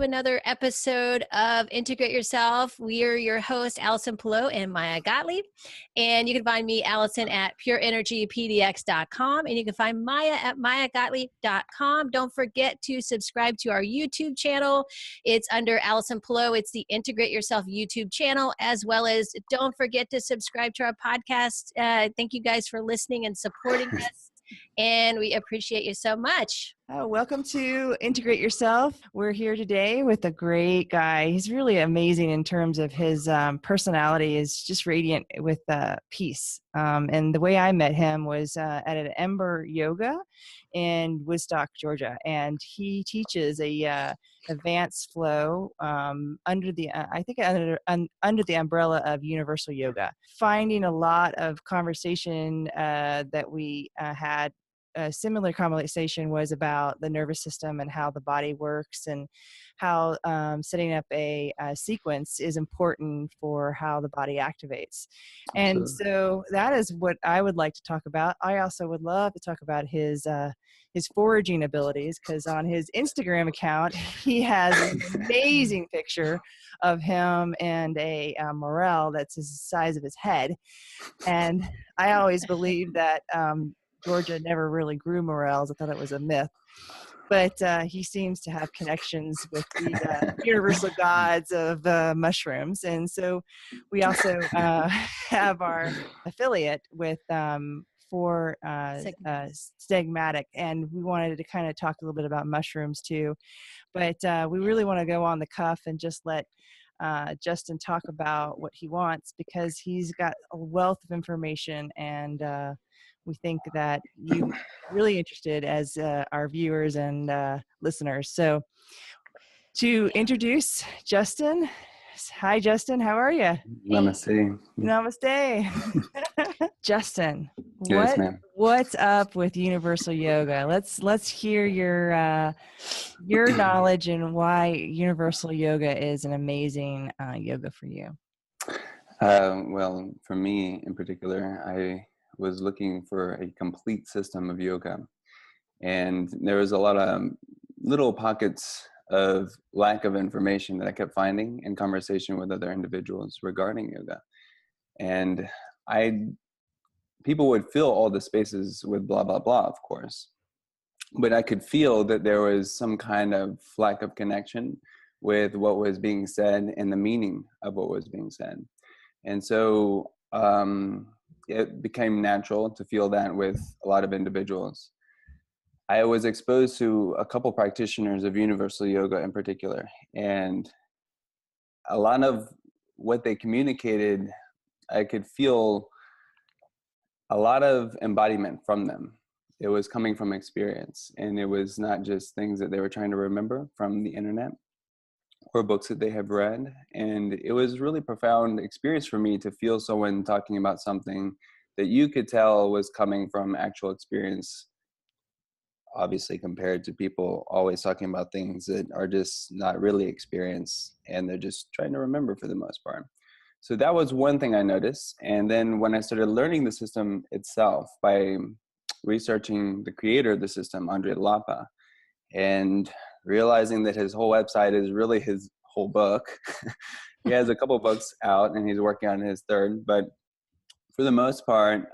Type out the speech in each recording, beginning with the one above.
another episode of Integrate Yourself. We are your host, Allison Pillow and Maya Gottlieb. And you can find me, Allison, at pureenergypdx.com. And you can find Maya at mayagottlieb.com. Don't forget to subscribe to our YouTube channel. It's under Allison Pillow. It's the Integrate Yourself YouTube channel, as well as don't forget to subscribe to our podcast. Thank you guys for listening and supporting us. And we appreciate you so much. Welcome to Integrate Yourself. We're here today with a great guy. He's really amazing in terms of his personality is just radiant with peace. And the way I met him was at an Ember Yoga in Woodstock, Georgia. And he teaches a advanced flow under the umbrella of Universal Yoga. Finding a lot of conversation that we had. A similar conversation was about the nervous system and how the body works, and how setting up a sequence is important for how the body activates. And so that is what I would like to talk about. I also would love to talk about his foraging abilities, because on his Instagram account, he has an amazing picture of him and a morel that's the size of his head. And I always believed that Georgia never really grew morels. I thought it was a myth. But he seems to have connections with the universal gods of mushrooms. And so we also have our affiliate with Stigmatic. And we wanted to kind of talk a little bit about mushrooms too. But we really want to go on the cuff and just let Justin talk about what he wants, because he's got a wealth of information, and we think that you're really interested as our viewers and listeners. So to introduce Justin. Hi, Justin. How are you? Namaste. Namaste. Justin, Yes, ma'am. What's up with Universal Yoga? Let's hear your knowledge and why Universal Yoga is an amazing yoga for you. Well, for me in particular, I was looking for a complete system of yoga, and there was a lot of little pockets of lack of information that I kept finding in conversation with other individuals regarding yoga. And people would fill all the spaces with blah, blah, blah, of course. But I could feel that there was some kind of lack of connection with what was being said and the meaning of what was being said. And so it became natural to feel that with a lot of individuals. I was exposed to a couple practitioners of Universal Yoga in particular, and a lot of what they communicated, I could feel a lot of embodiment from them. It was coming from experience, and it was not just things that they were trying to remember from the internet or books that they have read. And it was really profound experience for me to feel someone talking about something that you could tell was coming from actual experience, obviously, compared to people always talking about things that are just not really experience, and they're just trying to remember for the most part. So that was one thing I noticed. And then when I started learning the system itself by researching the creator of the system, Andre Lapa, and realizing that his whole website is really his whole book. He has a couple books out, and he's working on his third, but for the most part,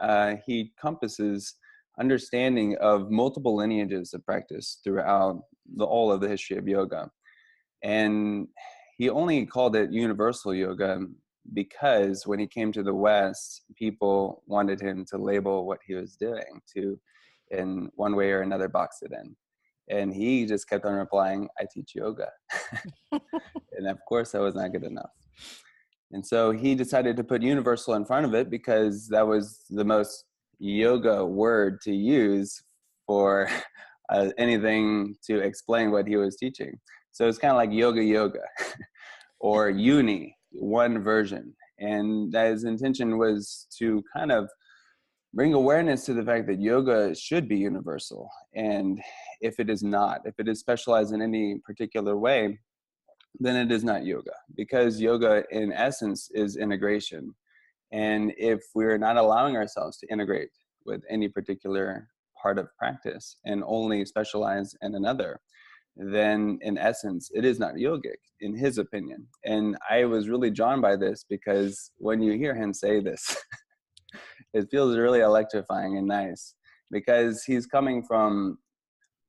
he encompasses understanding of multiple lineages of practice throughout all of the history of yoga. And he only called it Universal Yoga because when he came to the West, people wanted him to label what he was doing, to in one way or another box it in. And he just kept on replying, I teach yoga. And of course that was not good enough. And so he decided to put universal in front of it because that was the most yoga word to use for anything to explain what he was teaching. So it's kind of like yoga or uni, one version. And his intention was to kind of bring awareness to the fact that yoga should be universal. And if it is not, if it is specialized in any particular way, then it is not yoga, because yoga in essence is integration. And if we're not allowing ourselves to integrate with any particular part of practice and only specialize in another, then in essence, it is not yogic, in his opinion. And I was really drawn by this because when you hear him say this, it feels really electrifying and nice, because he's coming from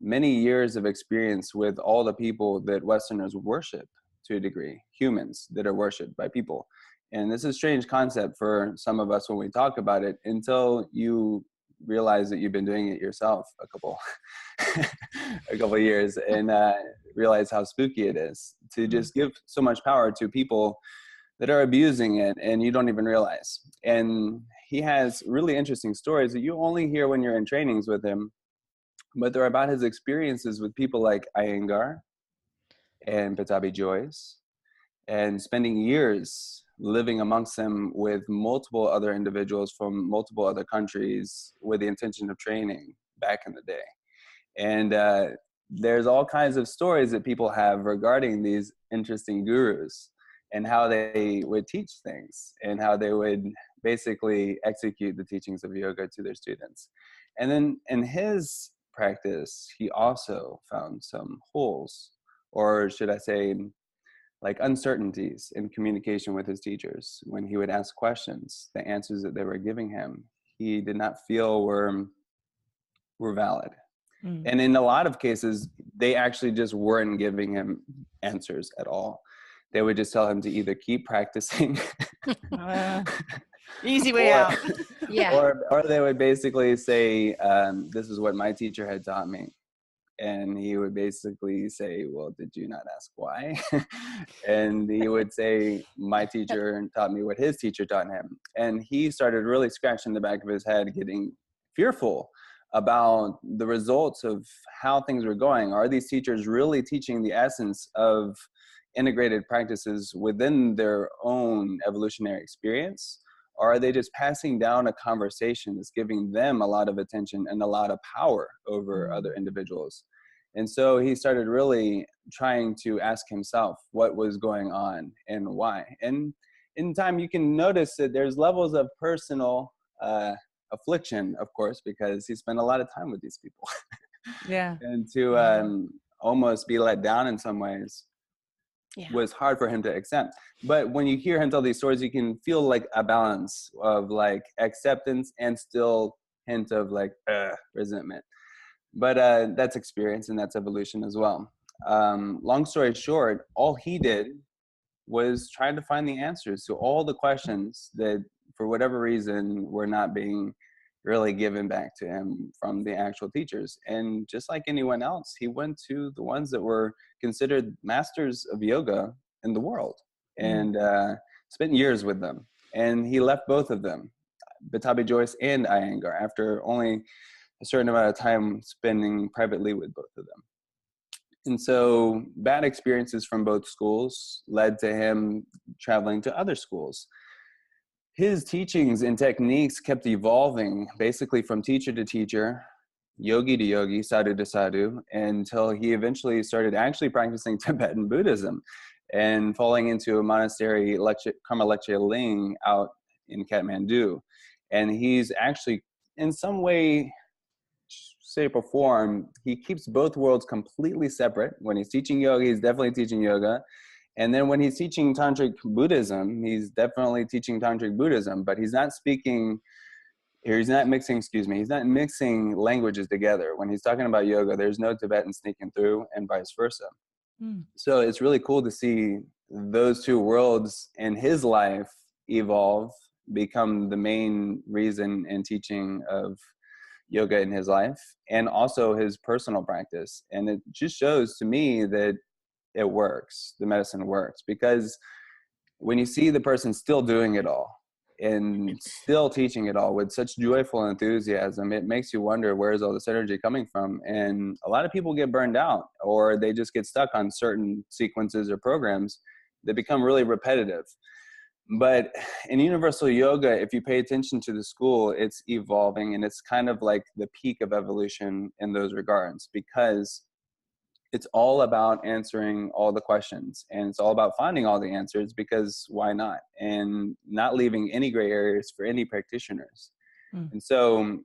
many years of experience with all the people that Westerners worship to a degree, humans that are worshipped by people. And this is a strange concept for some of us when we talk about it, until you realize that you've been doing it yourself a couple of years, and realize how spooky it is to just give so much power to people that are abusing it and you don't even realize. And he has really interesting stories that you only hear when you're in trainings with him, but they're about his experiences with people like Iyengar and Patabi Joyce, and spending years living amongst them with multiple other individuals from multiple other countries with the intention of training back in the day. And there's all kinds of stories that people have regarding these interesting gurus and how they would teach things and how they would basically execute the teachings of yoga to their students. And then in his practice, he also found some holes, or should I say, like uncertainties in communication with his teachers. When he would ask questions, the answers that they were giving him, he did not feel were valid. And in a lot of cases, they actually just weren't giving him answers at all. They would just tell him to either keep practicing, easy way out. Yeah. or they would basically say, this is what my teacher had taught me. And he would basically say, well, did you not ask why? And he would say, my teacher taught me what his teacher taught him. And he started really scratching the back of his head, getting fearful about the results of how things were going. Are these teachers really teaching the essence of integrated practices within their own evolutionary experience? Or are they just passing down a conversation that's giving them a lot of attention and a lot of power over other individuals? And so he started really trying to ask himself what was going on and why. And in time, you can notice that there's levels of personal affliction, of course, because he spent a lot of time with these people. Yeah. And to almost be let down in some ways was hard for him to accept. But when you hear him tell these stories, you can feel like a balance of like acceptance and still hint of like resentment. But that's experience and that's evolution as well. Long story short, all he did was try to find the answers to all the questions that for whatever reason were not being really given back to him from the actual teachers. And just like anyone else, he went to the ones that were considered masters of yoga in the world and spent years with them. And he left both of them, Patabi Joyce and Iyengar, after only a certain amount of time spending privately with both of them. And so bad experiences from both schools led to him traveling to other schools. His teachings and techniques kept evolving basically from teacher to teacher, yogi to yogi, sadhu to sadhu, until he eventually started actually practicing Tibetan Buddhism and falling into a monastery, Karma Lecce Ling, out in Kathmandu. And he's actually, in some way, shape or form, he keeps both worlds completely separate. When he's teaching yoga, he's definitely teaching yoga. And then when he's teaching Tantric Buddhism, he's definitely teaching Tantric Buddhism, but he's not mixing languages together. When he's talking about yoga, there's no Tibetan sneaking through and vice versa. So it's really cool to see those two worlds in his life evolve, become the main reason and teaching of yoga in his life, and also his personal practice. And it just shows to me that it works, the medicine works, because when you see the person still doing it all and still teaching it all with such joyful enthusiasm, it makes you wonder, where's all this energy coming from? And a lot of people get burned out, or they just get stuck on certain sequences or programs that become really repetitive. But in universal yoga, if you pay attention to the school, it's evolving, and it's kind of like the peak of evolution in those regards, because it's all about answering all the questions, and it's all about finding all the answers, because why not? And not leaving any gray areas for any practitioners. And so,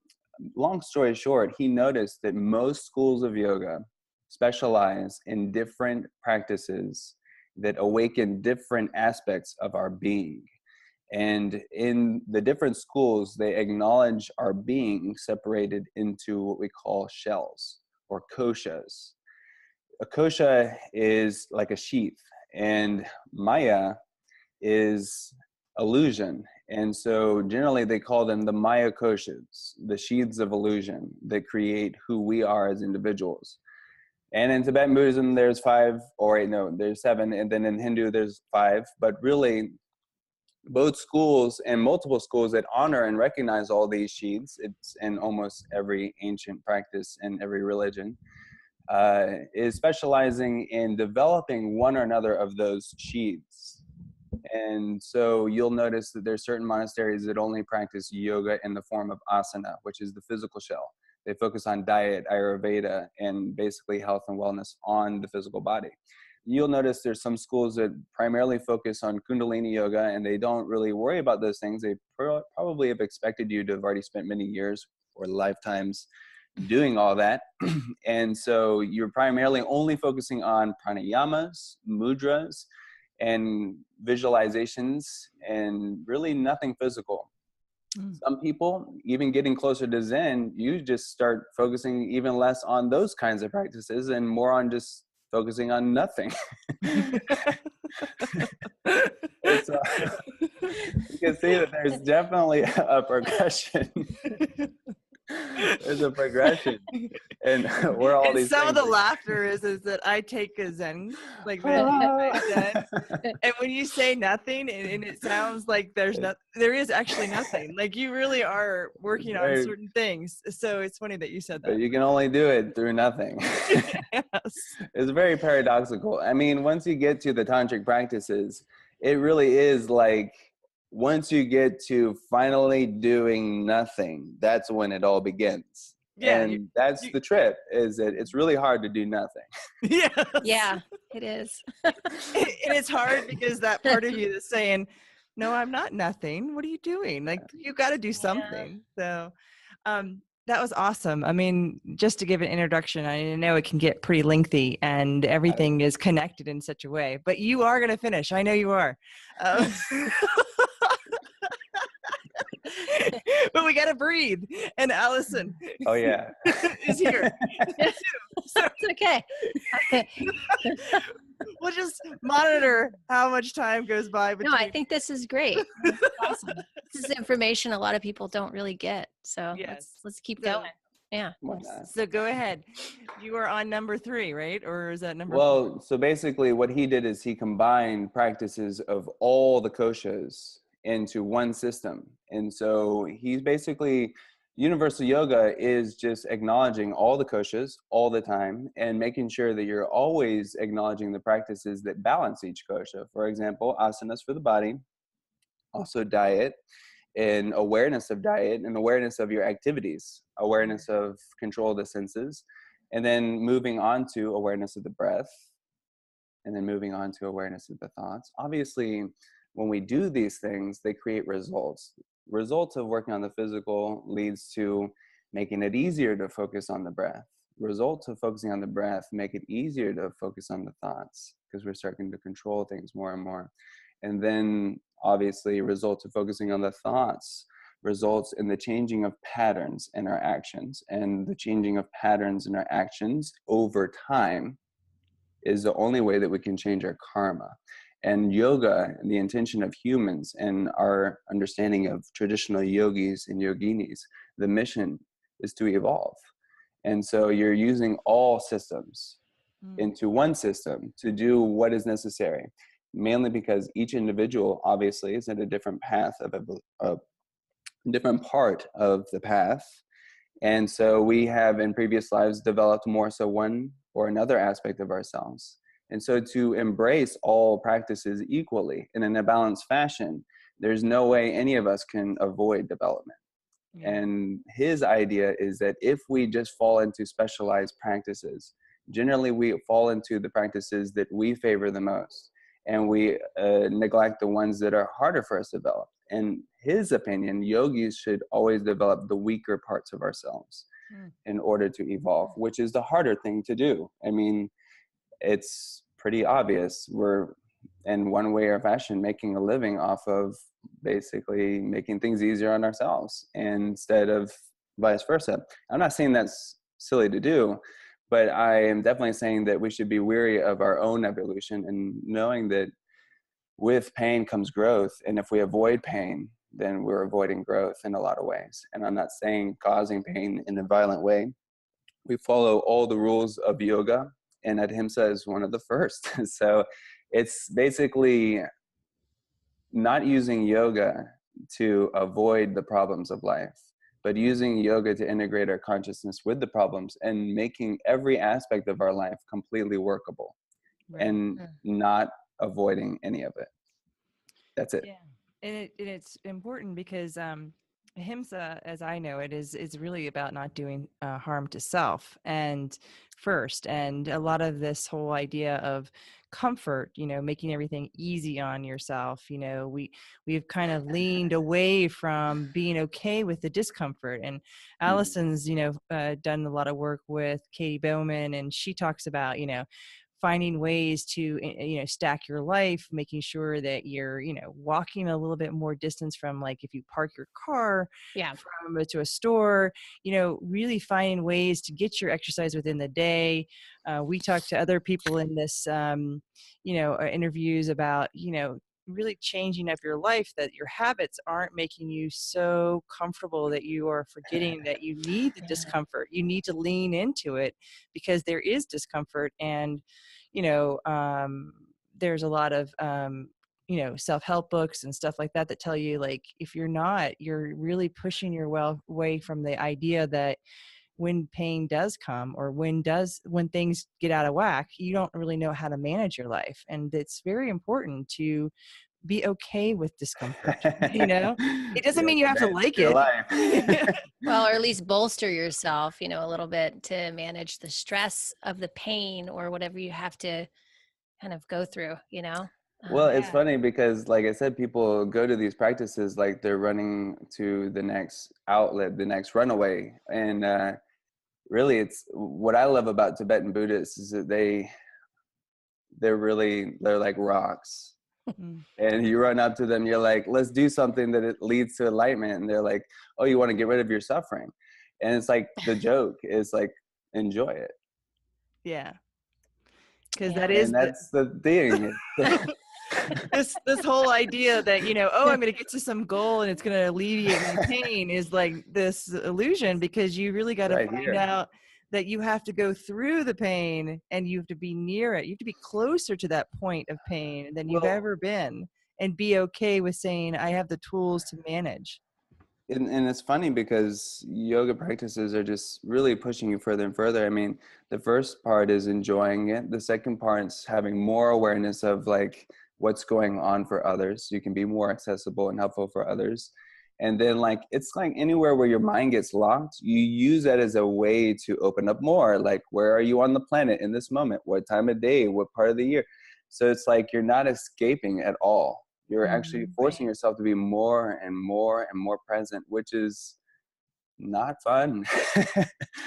long story short, he noticed that most schools of yoga specialize in different practices that awaken different aspects of our being. And in the different schools, they acknowledge our being separated into what we call shells or koshas. A kosha is like a sheath, and Maya is illusion. And so generally they call them the Maya koshas, the sheaths of illusion that create who we are as individuals. And in Tibetan Buddhism, there's there's 7. And then in Hindu, there's 5. But really, both schools and multiple schools that honor and recognize all these sheaths, it's in almost every ancient practice and every religion, is specializing in developing one or another of those sheaths. And so you'll notice that there's certain monasteries that only practice yoga in the form of asana, which is the physical shell. They focus on diet, Ayurveda, and basically health and wellness on the physical body. You'll notice there's some schools that primarily focus on Kundalini yoga, and they don't really worry about those things. They probably have expected you to have already spent many years or lifetimes doing all that. And so you're primarily only focusing on pranayamas, mudras, and visualizations, and really nothing physical. Some people, even getting closer to Zen, you just start focusing even less on those kinds of practices and more on just focusing on nothing. It's, you can see that there's definitely a progression. There's a progression, and where all and these some of the are. laughter is that I take a Zen, like Zen, and when you say nothing, and it sounds like there is actually nothing. Like you really are working on certain things. So it's funny that you said that. But you can only do it through nothing. Yes. It's very paradoxical. I mean, once you get to the tantric practices, it really is like, once you get to finally doing nothing, that's when it all begins. Yeah, and that's the trip, is that it's really hard to do nothing. Yes. Yeah, it is. And it's hard because that part of you is saying, no, I'm not nothing. What are you doing? Like, you got to do something. So that was awesome. I mean, just to give an introduction, I know it can get pretty lengthy and everything is connected in such a way, but you are going to finish. I know you are. But we got to breathe. And Allison is here. So it's okay. We'll just monitor how much time goes by. No, I think this is great. Awesome. This is information a lot of people don't really get. So let's keep going. Yeah. So go ahead. You are on number 3, right? Or is that number 4? So basically what he did is he combined practices of all the koshas into one system. And so he's basically, universal yoga is just acknowledging all the koshas all the time and making sure that you're always acknowledging the practices that balance each kosha. For example, asanas for the body, also diet, and awareness of diet, and awareness of your activities, awareness of control of the senses, and then moving on to awareness of the breath, and then moving on to awareness of the thoughts. Obviously, when we do these things, they create results. Results of working on the physical leads to making it easier to focus on the breath. Results of focusing on the breath make it easier to focus on the thoughts, because we're starting to control things more and more. And then obviously results of focusing on the thoughts results in the changing of patterns in our actions. And the changing of patterns in our actions over time is the only way that we can change our karma. And yoga, the intention of humans and our understanding of traditional yogis and yoginis, the mission is to evolve. And so you're using all systems into one system to do what is necessary, mainly because each individual obviously is at a different path of a different part of the path. And so we have in previous lives developed more so one or another aspect of ourselves. And so to embrace all practices equally and in a balanced fashion, there's no way any of us can avoid development. And his idea is that if we just fall into specialized practices, generally we fall into the practices that we favor the most, and we neglect the ones that are harder for us to develop. In his opinion, yogis should always develop the weaker parts of ourselves. in order to evolve, which is the harder thing to do. I mean, it's pretty obvious. We're in one way or fashion making a living off of basically making things easier on ourselves instead of vice versa. I'm not saying that's silly to do, but I am definitely saying that we should be weary of our own evolution and knowing that with pain comes growth. And if we avoid pain, then we're avoiding growth in a lot of ways. And I'm not saying causing pain in a violent way. We follow all the rules of yoga, and ahimsa is one of the first. So it's basically not using yoga to avoid the problems of life, but using yoga to integrate our consciousness with the problems and making every aspect of our life completely workable, and not avoiding any of it. That's it. Yeah. And it's important because ahimsa, as I know it, is really about not doing harm to self and first. And a lot of this whole idea of comfort, making everything easy on yourself, we've kind of leaned away from being okay with the discomfort. And Allison's, done a lot of work with Katie Bowman, and she talks about, finding ways to stack your life, making sure that you're walking a little bit more distance from, like, if you park your car from to a store, really finding ways to get your exercise within the day. We talked to other people in this interviews about really changing up your life, that your habits aren't making you so comfortable that you are forgetting that you need the discomfort. You need to lean into it because there is discomfort. And there's a lot of self-help books and stuff like that tell you, like, if you're really pushing your way from the idea that when pain does come, or when things get out of whack, you don't really know how to manage your life. And it's very important to be okay with discomfort. It doesn't mean you have to like it. Well, or at least bolster yourself, a little bit to manage the stress of the pain or whatever you have to kind of go through, Well, it's funny because, like I said, people go to these practices like they're running to the next outlet, the next runaway. And really, it's what I love about Tibetan Buddhists is that they're like rocks. And you run up to them, you're like, let's do something that it leads to enlightenment. And they're like, oh, you want to get rid of your suffering? And it's like, the joke is like, enjoy it. Yeah. Because that's the thing. this whole idea that, I'm going to get to some goal and it's going to alleviate my pain is like this illusion, because you really got to find out that you have to go through the pain and you have to be near it. You have to be closer to that point of pain than you've ever been, and be okay with saying, I have the tools to manage. And it's funny because yoga practices are just really pushing you further and further. I mean, the first part is enjoying it. The second part is having more awareness of like what's going on for others. So you can be more accessible and helpful for others. And then like, it's like anywhere where your mind gets locked, you use that as a way to open up more. Like, where are you on the planet in this moment? What time of day? What part of the year? So it's like, you're not escaping at all. You're actually forcing yourself to be more and more and more present, which is not fun.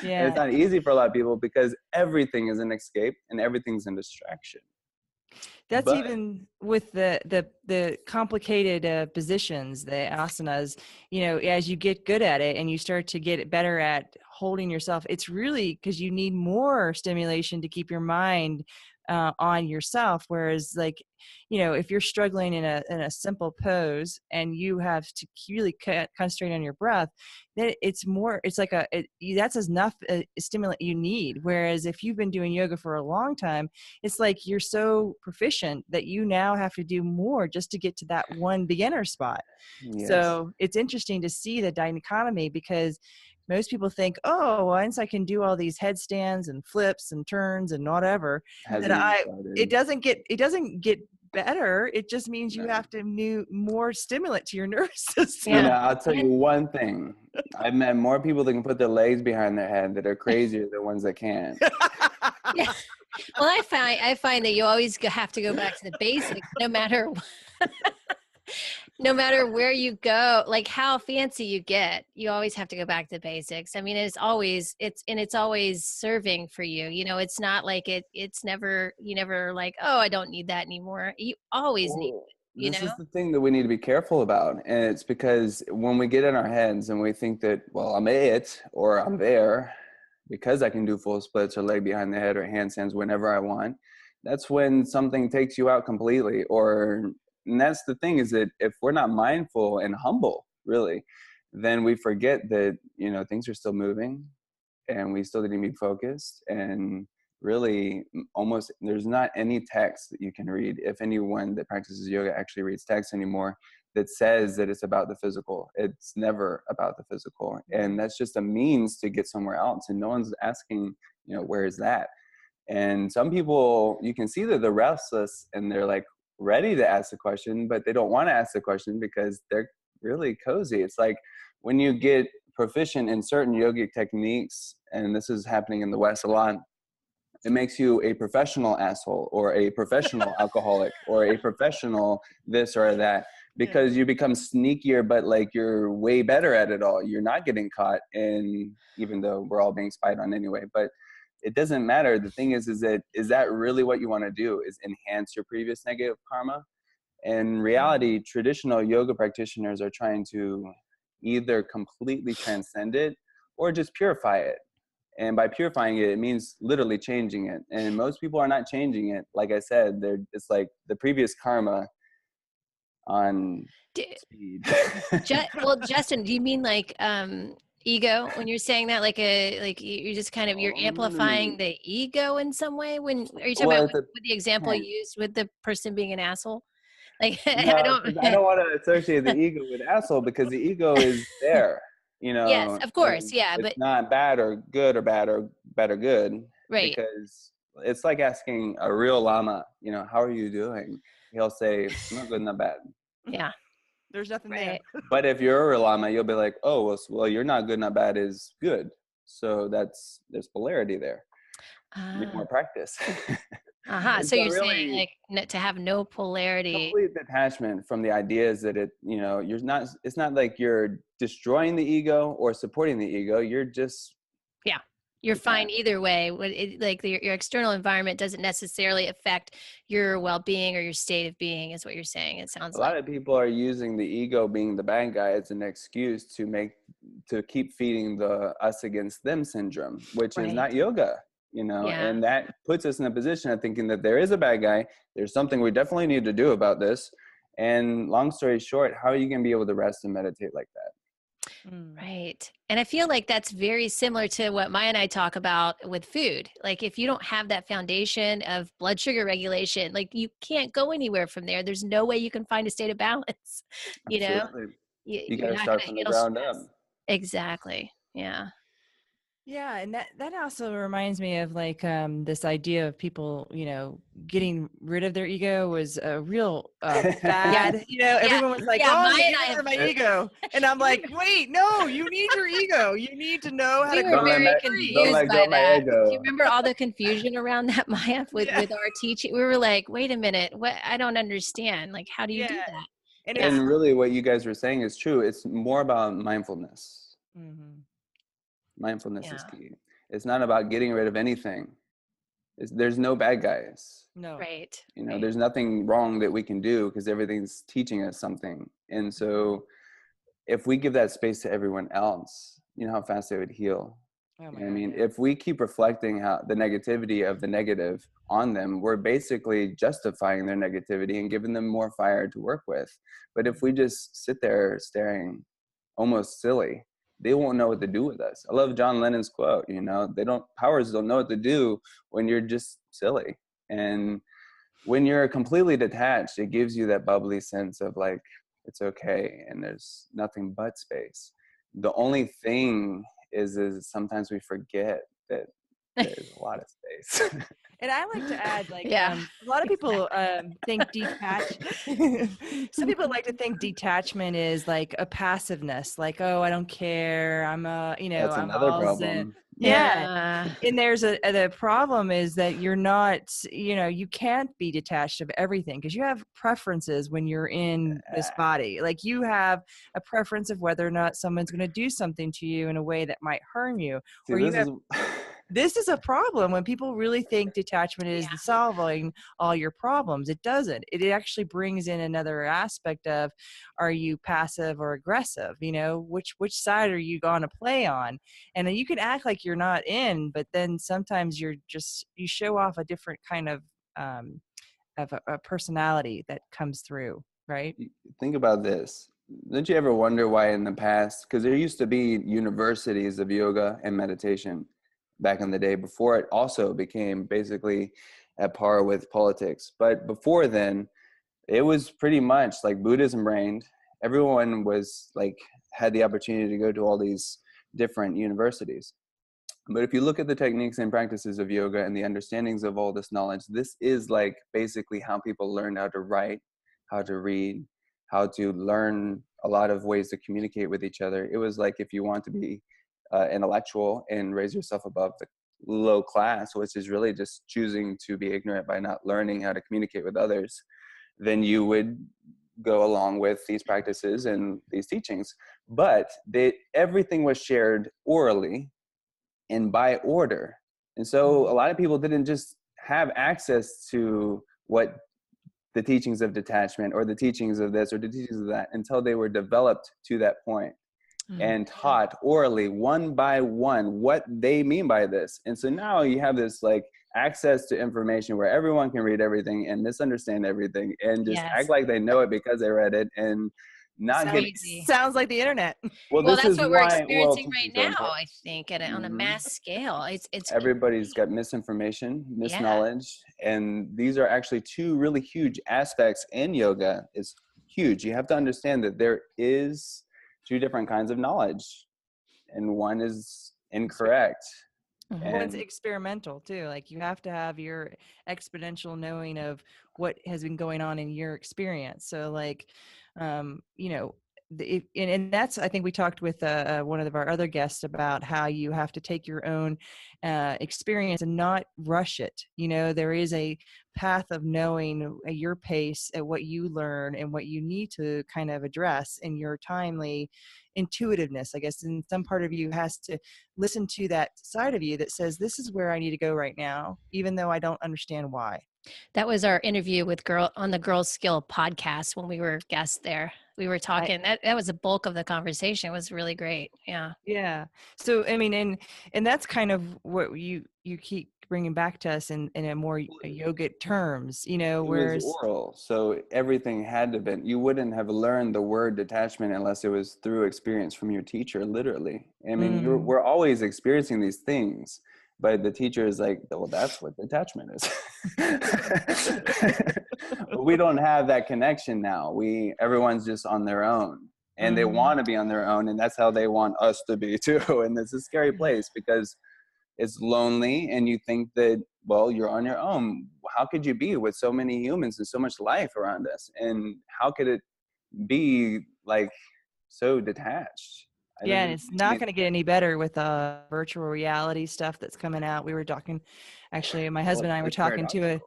Yeah. It's not easy for a lot of people because everything is an escape and everything's a distraction. That's even with the complicated positions, the asanas, as you get good at it and you start to get better at holding yourself, it's really because you need more stimulation to keep your mind on yourself. Whereas, like, if you're struggling in a simple pose and you have to really concentrate on your breath, then it's like that's enough stimulant you need. Whereas if you've been doing yoga for a long time, it's like you're so proficient that you now have to do more just to get to that one beginner spot. Yes. So it's interesting to see the dichotomy, because most people think, oh, once I can do all these headstands and flips and turns and whatever, it doesn't get better. It just means you have to do more stimulant to your nervous system. I'll tell you one thing. I've met more people that can put their legs behind their head that are crazier than ones that can't. Yeah. Well, I find that you always have to go back to the basics, no matter what. no matter where you go, like how fancy you get, you always have to go back to basics. I mean, it's always serving for you. You know, it's not like it's never, you never like, oh, I don't need that anymore. You always need Well, it, you this know? is the thing that we need to be careful about. And it's because when we get in our heads and we think that, well, I'm it or I'm there because I can do full splits or leg behind the head or handstands whenever I want, that's when something takes you out completely. And that's the thing, is that if we're not mindful and humble, really, then we forget that, things are still moving and we still need to be focused. And really, almost there's not any text that you can read, if anyone that practices yoga actually reads text anymore, that says that it's about the physical. It's never about the physical, and that's just a means to get somewhere else, and no one's asking, where is that? And some people, you can see that they're restless and they're like ready to ask the question, but they don't want to ask the question because they're really cozy. It's like when you get proficient in certain yogic techniques, and this is happening in the West a lot, it makes you a professional asshole or a professional alcoholic or a professional this or that, because you become sneakier, but like you're way better at it all. You're not getting caught, and even though we're all being spied on anyway, but it doesn't matter. The thing is that really what you want to do, is enhance your previous negative karma? In reality, traditional yoga practitioners are trying to either completely transcend it or just purify it. And by purifying it, it means literally changing it. And most people are not changing it. Like I said, it's like the previous karma on speed. Well, Justin, do you mean like ego when you're saying that, like you're just kind of, you're Oh, amplifying no. the ego in some way? When are you talking Well, about it's a with the example you used with the person being an asshole? Like I No, don't. because I don't want to associate the ego with asshole, because the ego is there, Yes, of course, and yeah, it's but not bad or good or bad or bad or good, right, because it's like asking a real lama, how are you doing? He'll say, not good, not bad. yeah, There's nothing there. right. But if you're a real lama, you'll be like, oh, well, you're not good, not bad is good. So there's polarity there. Need more practice. Uh-huh. And So so you're saying really, like to have no polarity. complete detachment from the ideas that it's not like you're destroying the ego or supporting the ego. You're just Yeah. You're fine detached. either way. Like your external environment doesn't necessarily affect your well-being or your state of being, is what you're saying. It A sounds lot like. of people are using the ego being the bad guy as an excuse to keep feeding the us against them syndrome, which is Right. not yoga, Yeah. and that puts us in a position of thinking that there is a bad guy. There's something we definitely need to do about this. And long story short, how are you going to be able to rest and meditate like that? Right. And I feel like that's very similar to what Maya and I talk about with food. Like if you don't have that foundation of blood sugar regulation, like you can't go anywhere from there. There's no way you can find a state of balance. You know, Absolutely. You got you're to not going start to from the handle ground up. stress. Exactly. Yeah. Yeah, and that also reminds me of like this idea of people, getting rid of their ego was a real Yes. fad. Yeah. Everyone was like, Yeah. "Oh, I'm Maya gonna and get I rid have, of my ego," and I'm like, "Wait, no, you need your ego. You need to know how we to were go Don't let, very my, don't confused let by go my that. Do you ego. remember all the confusion around that, Maya, Yeah, with our teaching? We were like, wait a minute, what? I don't understand. Like, how do you do yeah, that? and Yeah. it's And really what you guys were saying is true. It's more about mindfulness. mhm, Mindfulness is Yeah. key. It's not about getting rid of anything. There's no bad guys. no, Right. Right. There's nothing wrong that we can do, because everything's teaching us something. And so if we give that space to everyone else, how fast they would heal. oh my I god, mean, yeah, if we keep reflecting how the negativity of the negative on them, we're basically justifying their negativity and giving them more fire to work with. But if we just sit there staring almost silly, they won't know what to do with us. I love John Lennon's quote, powers don't know what to do when you're just silly. And when you're completely detached, it gives you that bubbly sense of like, it's okay, and there's nothing but space. The only thing is sometimes we forget that there's a lot of space. And I like to add, like, Yeah. a lot of people think detach. Some people like to think detachment is like a passiveness, like, oh, I don't care. That's I'm another all zen. problem. Yeah. And there's the problem is that you're not, you can't be detached of everything because you have preferences when you're in this body. Like you have a preference of whether or not someone's going to do something to you in a way that might harm you. See, Or you have this is a problem when people really think detachment is solving all your problems. It doesn't. It actually brings in another aspect of, are you passive or aggressive? Which side are you going to play on? And then you can act like you're not in, but then sometimes you show off a different kind of a personality that comes through, right? Think about this. Didn't you ever wonder why in the past, because there used to be universities of yoga and meditation back in the day before it also became basically at par with politics. But before then, it was pretty much like Buddhism reigned. Everyone was like, had the opportunity to go to all these different universities. But if you look at the techniques and practices of yoga and the understandings of all this knowledge, this is like basically how people learned how to write, how to read, how to learn a lot of ways to communicate with each other. It was like if you want to be intellectual and raise yourself above the low class, which is really just choosing to be ignorant by not learning how to communicate with others, then you would go along with these practices and these teachings. But everything was shared orally and by order. And so a lot of people didn't just have access to what the teachings of detachment or the teachings of this or the teachings of that until they were developed to that point and taught orally one by one what they mean by this. And so now you have this like access to information where everyone can read everything and misunderstand everything and just act like they know it because they read it and not sounds like the internet. Well, Well, this that's is what we're why experiencing right now, I think, on a mass scale. It's everybody's got misinformation, misknowledge, and these are actually two really huge aspects in yoga. It's huge. You have to understand that there is two different kinds of knowledge, and one is incorrect. One's experimental too. Like you have to have your exponential knowing of what has been going on in your experience. So like, and that's, I think we talked with one of our other guests about how you have to take your own experience and not rush it. There is a path of knowing at your pace at what you learn and what you need to kind of address in your timely intuitiveness. I guess in some part of you has to listen to that side of you that says, this is where I need to go right now, even though I don't understand why. That was our interview with on the Girl Skill podcast when we were guests there. We were talking, that was the bulk of the conversation. It was really great. Yeah. Yeah. So, I mean, and that's kind of what you keep bringing back to us in a more yogic terms, whereas it was oral. So everything had to been, you wouldn't have learned the word detachment unless it was through experience from your teacher, literally. I mean, we're always experiencing these things, but the teacher is like, well, that's what detachment is. We don't have that connection now. Everyone's just on their own and they want to be on their own. And that's how they want us to be too. And it's a scary place because it's lonely and you think that, well, you're on your own. How could you be with so many humans and so much life around us? And how could it be like so detached? And it's not going to get any better with virtual reality stuff that's coming out. We were talking, actually, my husband and I were talking to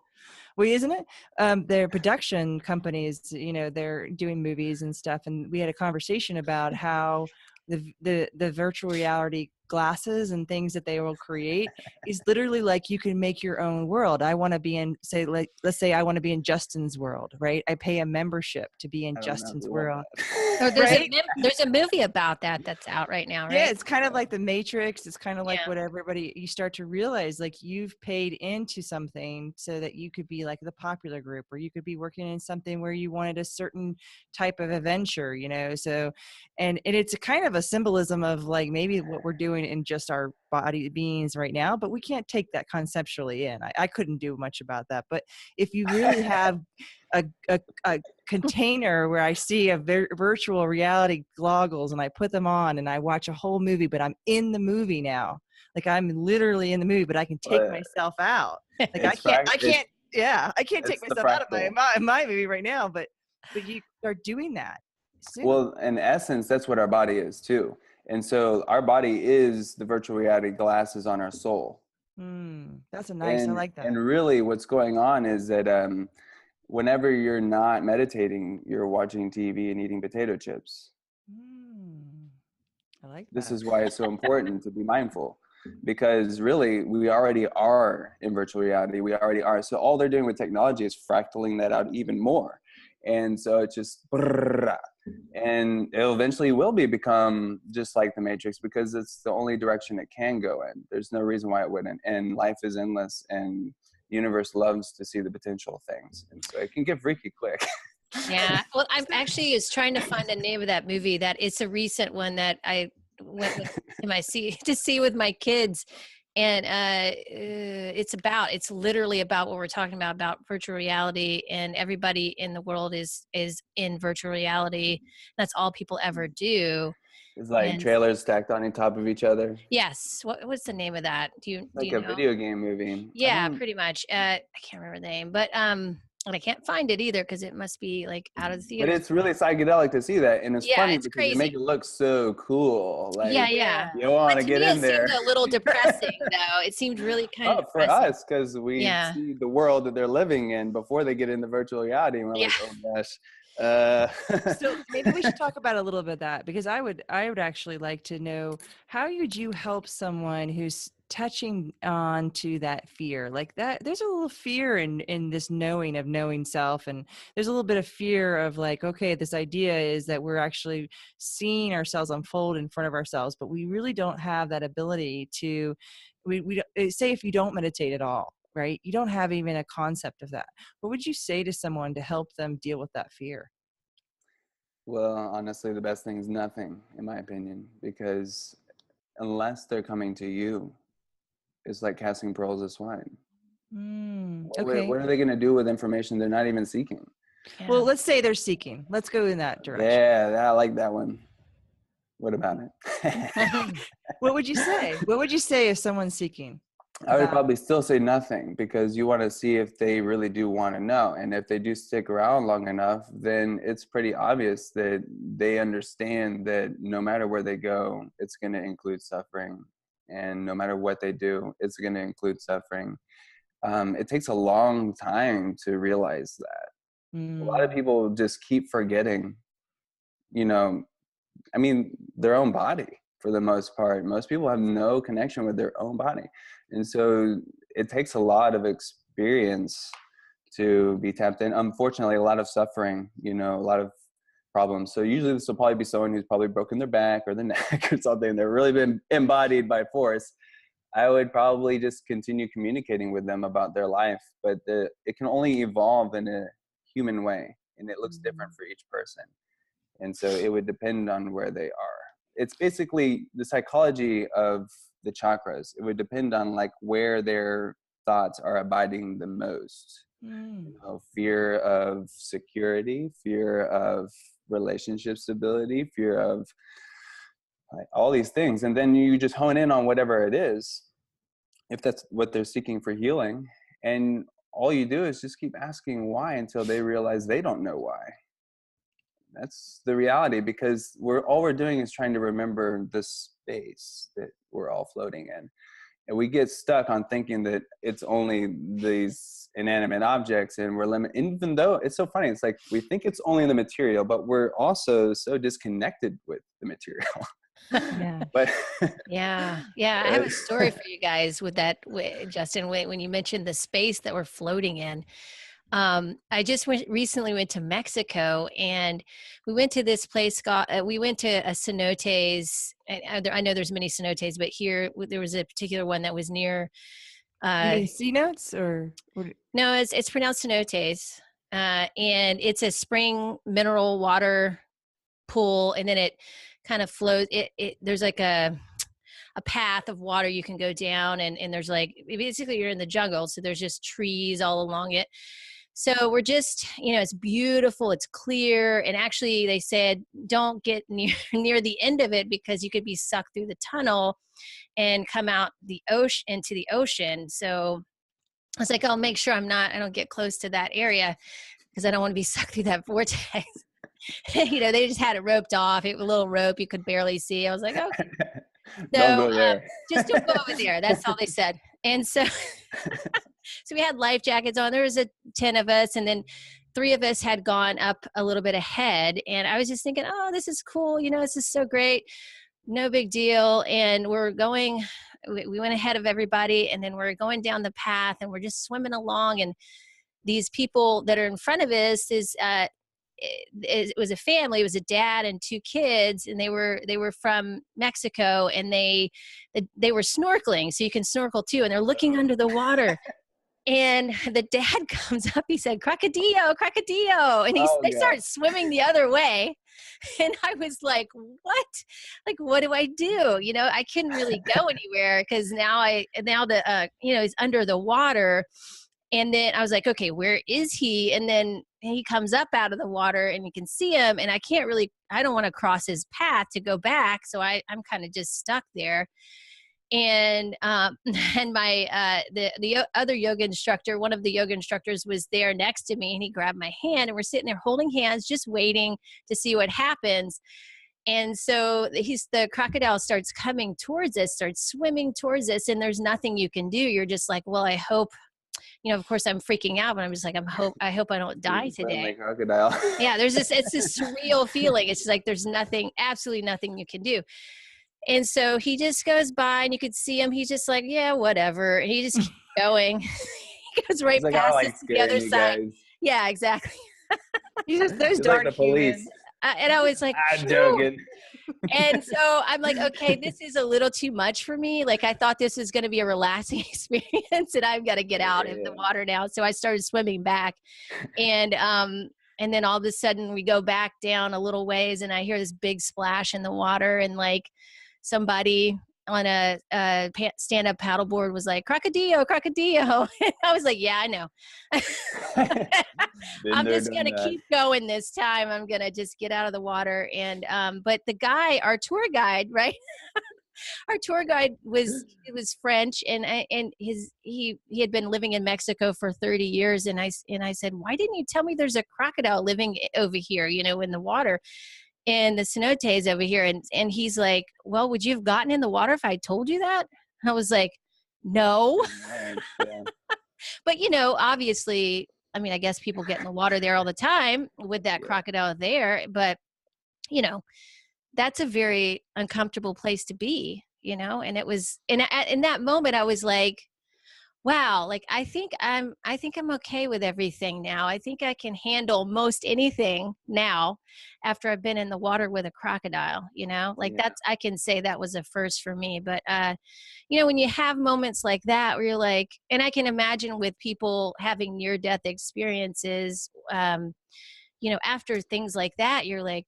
isn't it? Their production companies, they're doing movies and stuff. And we had a conversation about how the virtual reality glasses and things that they will create is literally like you can make your own world. I want to be in, let's say I want to be in Justin's world, right? I pay a membership to be in Justin's world. There's a movie about that's out right now, right? Yeah, it's kind of like the Matrix. It's kind of like what you start to realize, like you've paid into something so that you could be like the popular group, or you could be working in something where you wanted a certain type of adventure, so, and it's a kind of a symbolism of like maybe what we're doing in just our body beings right now, but we can't take that conceptually in. I couldn't do much about that, but if you really have a container where I see a virtual reality goggles and I put them on and I watch a whole movie, but I'm in the movie now. Like I'm literally in the movie, but I can take myself out. Like I can't take myself out of my movie right now, but you are doing that soon. Well, in essence, that's what our body is too. And so our body is the virtual reality glasses on our soul. That's a nice. I like And that. really what's going on is that whenever you're not meditating, you're watching TV and eating potato chips. I like This that. is why it's so important to be mindful, because really we already are in virtual reality. We already are. So all they're doing with technology is fractaling that out even more. And so it's just, and it eventually will become just like the Matrix, because it's the only direction it can go in. There's no reason why it wouldn't. And life is endless, and the universe loves to see the potential of things. And so it can get freaky quick. Yeah. Well, I'm actually is trying to find the name of that movie. That it's a recent one that I went with to see with my kids. And it's literally about what we're talking about virtual reality, and everybody in the world is in virtual reality. That's all people ever do. It's like And trailers stacked on top of each other. yes, what's the name of that? Do Like you a know? video game movie. Yeah, pretty much. I can't remember the name, but and I can't find it either because it must be like out of the But theaters. it's really psychedelic to see that, and it's Yeah, funny it's because they crazy. make it look so cool. Like, Yeah. you want But to to get me, in it there. seemed a little depressing, though. It seemed really kind Oh, of for depressing. us, because we Yeah. see the world that they're living in before they get into virtual reality, and we're Yeah. like, oh gosh. So maybe we should talk about a little bit of that, because I would actually like to know, how would you help someone who's touching on to that fear? Like that, there's a little fear in this knowing self, and there's a little bit of fear of like, okay, this idea is that we're actually seeing ourselves unfold in front of ourselves, but we really don't have that ability to. We say if you don't meditate at all, right? You don't have even a concept of that. What would you say to someone to help them deal with that fear? Well, honestly, the best thing is nothing, in my opinion, because unless they're coming to you, it's like casting pearls of swine. Okay. What are they going to do with information they're not even seeking? Yeah. Well, let's say they're seeking. Let's go in that direction. Yeah, I like that one. What about it? What would you say? What would you say if someone's seeking? I would probably still say nothing, because you want to see if they really do want to know. And if they do stick around long enough, then it's pretty obvious that they understand that no matter where they go, it's going to include suffering. And no matter what they do, it's going to include suffering. It takes a long time to realize that. A lot of people just keep forgetting, their own body for the most part. Most people have no connection with their own body. And so it takes a lot of experience to be tapped in. Unfortunately, a lot of suffering, a lot of problems. So usually this will probably be someone who's probably broken their back or the neck or something. They've really been embodied by force. I would probably just continue communicating with them about their life, but it can only evolve in a human way, and it looks different for each person. And so it would depend on where they are. It's basically the psychology of the chakras. It would depend on like where their thoughts are abiding the most. Fear of security, fear of relationship stability, fear of like all these things. And then you just hone in on whatever it is, if that's what they're seeking for healing. And all you do is just keep asking why until they realize they don't know why. That's the reality, because all we're doing is trying to remember the space that we're all floating in. And we get stuck on thinking that it's only these inanimate objects, and we're limited. Even though it's so funny, it's like we think it's only the material, but we're also so disconnected with the material. Yeah. But Yeah. I have a story for you guys with that, Justin. When you mentioned the space that we're floating in, I just recently went to Mexico, and we went to this place. We went to a cenotes. I know there's many cenotes, but here there was a particular one that was near. You mean C notes or? No, it's pronounced cenotes, and it's a spring mineral water pool, and then it kind of flows. There's like a path of water you can go down, and there's like basically you're in the jungle, so there's just trees all along it. So we're just, it's beautiful, it's clear, and actually they said don't get near the end of it because you could be sucked through the tunnel and come out into the ocean. So I was like, I'll make sure I don't get close to that area because I don't want to be sucked through that vortex. They just had it roped off. It was a little rope you could barely see. I was like, okay. Don't So go there. just don't go over there. That's all they said. And so, so we had life jackets on. There was 10 of us, and then 3 of us had gone up a little bit ahead. And I was just thinking, oh, this is cool. This is so great. No big deal. And we went ahead of everybody, and then we're going down the path, and we're just swimming along. And these people that are in front of us it was a family. It was a dad and 2 kids, and they were from Mexico, and they were snorkeling, so you can snorkel too, and they're looking under the water. And the dad comes up, he said, crocodillo, crocodillo. And they started swimming the other way. And I was like, what? Like, what do I do? I couldn't really go anywhere because now he's under the water. And then I was like, okay, where is he? And then he comes up out of the water, and you can see him. And I don't want to cross his path to go back. So I'm kind of just stuck there. And and my the other yoga instructor, one of the yoga instructors, was there next to me, and he grabbed my hand, and we're sitting there holding hands, just waiting to see what happens. And so the crocodile starts coming towards us, starts swimming towards us, and there's nothing you can do. You're just like, well, I hope, of course I'm freaking out, but I'm just like, I hope I don't die today. Crocodile. Yeah, it's this surreal feeling. It's just like there's absolutely nothing you can do. And so he just goes by, and you could see him. He's just like, yeah, whatever. And he just keeps going. He goes right past us to the other side. Guys. Yeah, exactly. He's just those dark like the police. And I was like, I'm joking. And so I'm like, okay, this is a little too much for me. Like, I thought this was going to be a relaxing experience, and I've got to get out of the water now. So I started swimming back, and then all of a sudden we go back down a little ways, and I hear this big splash in the water, and like somebody on a stand-up paddleboard was like, crocodillo, crocodillo. And I was like, yeah, I know. I'm just going to keep going this time. I'm going to just get out of the water. And but the guy, our tour guide, right? Our tour guide was French, and he had been living in Mexico for 30 years. And I said, why didn't you tell me there's a crocodile living over here, in the water? And the cenotes over here. And he's like, well, would you have gotten in the water if I told you that? I was like, no. Yeah. But, obviously, I mean, I guess people get in the water there all the time with that crocodile there. But, that's a very uncomfortable place to be, and it was, and in that moment, I was like, wow, like I think I'm okay with everything now. I think I can handle most anything now after I've been in the water with a crocodile, that's, I can say that was a first for me. But, when you have moments like that where you're like, and I can imagine with people having near-death experiences, after things like that, you're like,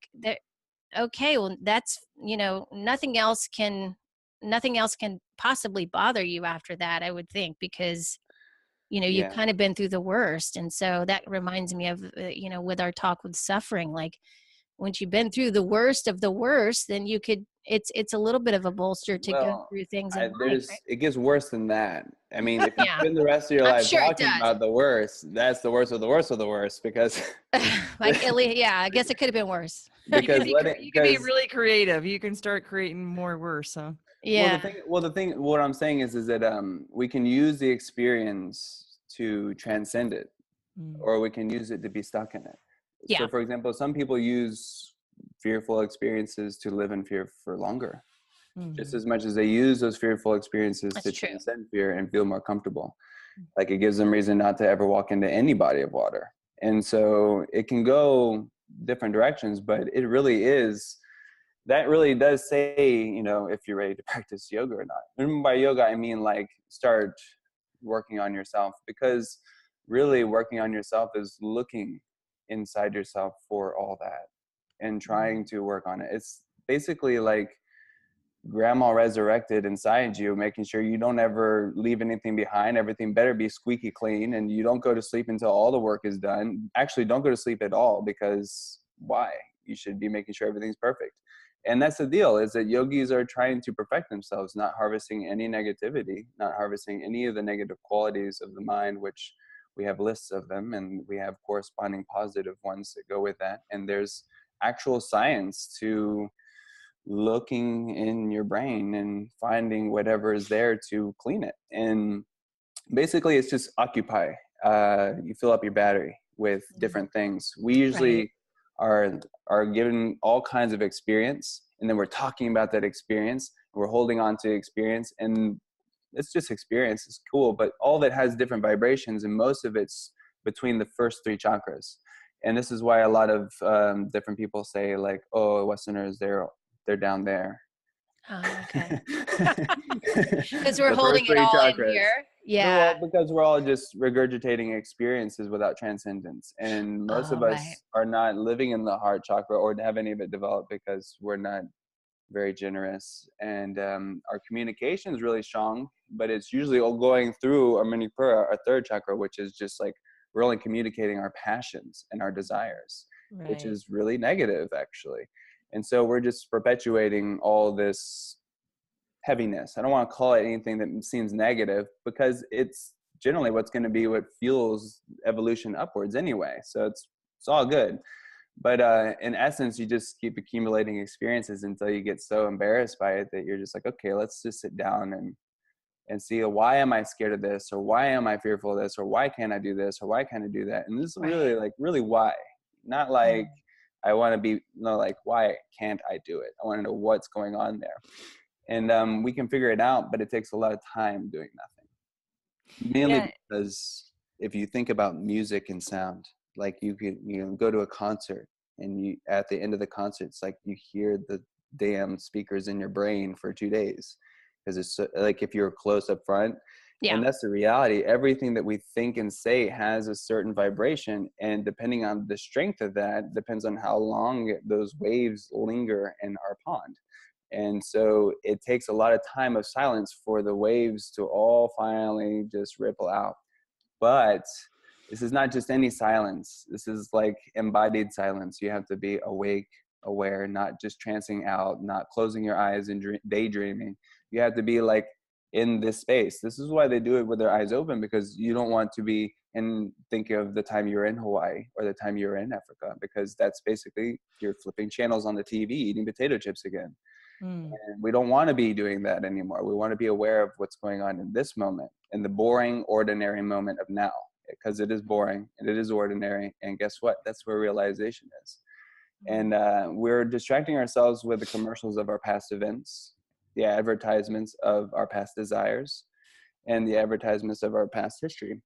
okay, well, that's, nothing else can possibly bother you after that, I would think, because, you've kind of been through the worst. And so that reminds me of, with our talk with suffering, like once you've been through the worst of the worst, then you could, it's a little bit of a bolster to go through things in life, right? It gets worse than that. I mean, if you spend the rest of your life talking about the worst, that's the worst of the worst of the worst, because I guess it could have been worse. Because you can be really creative. You can start creating more worse, huh? Yeah. What I'm saying is that we can use the experience to transcend it, or we can use it to be stuck in it. Yeah. So, for example, some people use fearful experiences to live in fear for longer, just as much as they use those fearful experiences to transcend fear and feel more comfortable. Like, it gives them reason not to ever walk into any body of water. And so it can go different directions, but it really is, that really does say, if you're ready to practice yoga or not. And by yoga, I mean, like, start working on yourself, because really working on yourself is looking inside yourself for all that and trying to work on it. It's basically like grandma resurrected inside you, making sure you don't ever leave anything behind. Everything better be squeaky clean, and you don't go to sleep until all the work is done. Actually, don't go to sleep at all, because why? You should be making sure everything's perfect. And that's the deal, is that yogis are trying to perfect themselves, not harvesting any negativity, not harvesting any of the negative qualities of the mind, which we have lists of them, and we have corresponding positive ones that go with that. And there's actual science to looking in your brain and finding whatever is there to clean it. And basically it's just occupy. You fill up your battery with different things. We usually are given all kinds of experience, and then we're talking about that experience, and we're holding on to experience, and it's just experience. It's cool, but all of it has different vibrations, and most of it's between the first three chakras. And this is why a lot of different people say, like, oh, Westerners, they're down there. Oh, okay. Because we're The holding first it three all in chakras. here. No, Yeah. well, because we're all just regurgitating experiences without transcendence. And most Oh, of right. us are not living in the heart chakra or have any of it developed because we're not very generous. And our communication is really strong, but it's usually all going through our manipura, our third chakra, which is just like we're only communicating our passions and our desires, which Right. is really negative, actually. And so we're just perpetuating all this heaviness. I don't want to call it anything that seems negative because it's generally what's going to be what fuels evolution upwards anyway. So it's all good. But in essence, you just keep accumulating experiences until you get so embarrassed by it that you're just like, okay, let's just sit down and see, why am I scared of this, or why am I fearful of this, or why can't I do this, or why can't I do that? And this is really like really why, not like I want to be, no, like why can't I do it? I want to know what's going on there. And we can figure it out, but it takes a lot of time doing nothing. Mainly Yeah. because if you think about music and sound, like you could, go to a concert, and you, at the end of the concert, it's like you hear the damn speakers in your brain for 2 days, because it's so, like if you're close up front. Yeah. And that's the reality. Everything that we think and say has a certain vibration, and depending on the strength of that depends on how long those waves linger in our pond. And so it takes a lot of time of silence for the waves to all finally just ripple out. But this is not just any silence. This is like embodied silence. You have to be awake, aware, not just trancing out, not closing your eyes and daydreaming. You have to be like in this space. This is why they do it with their eyes open, because you don't want to be and think of the time you're in Hawaii or the time you're in Africa, because that's basically you're flipping channels on the TV, eating potato chips again. And we don't want to be doing that anymore. We want to be aware of what's going on in this moment, in the boring, ordinary moment of now, because it is boring and it is ordinary. And guess what? That's where realization is. And we're distracting ourselves with the commercials of our past events, the advertisements of our past desires, and the advertisements of our past history.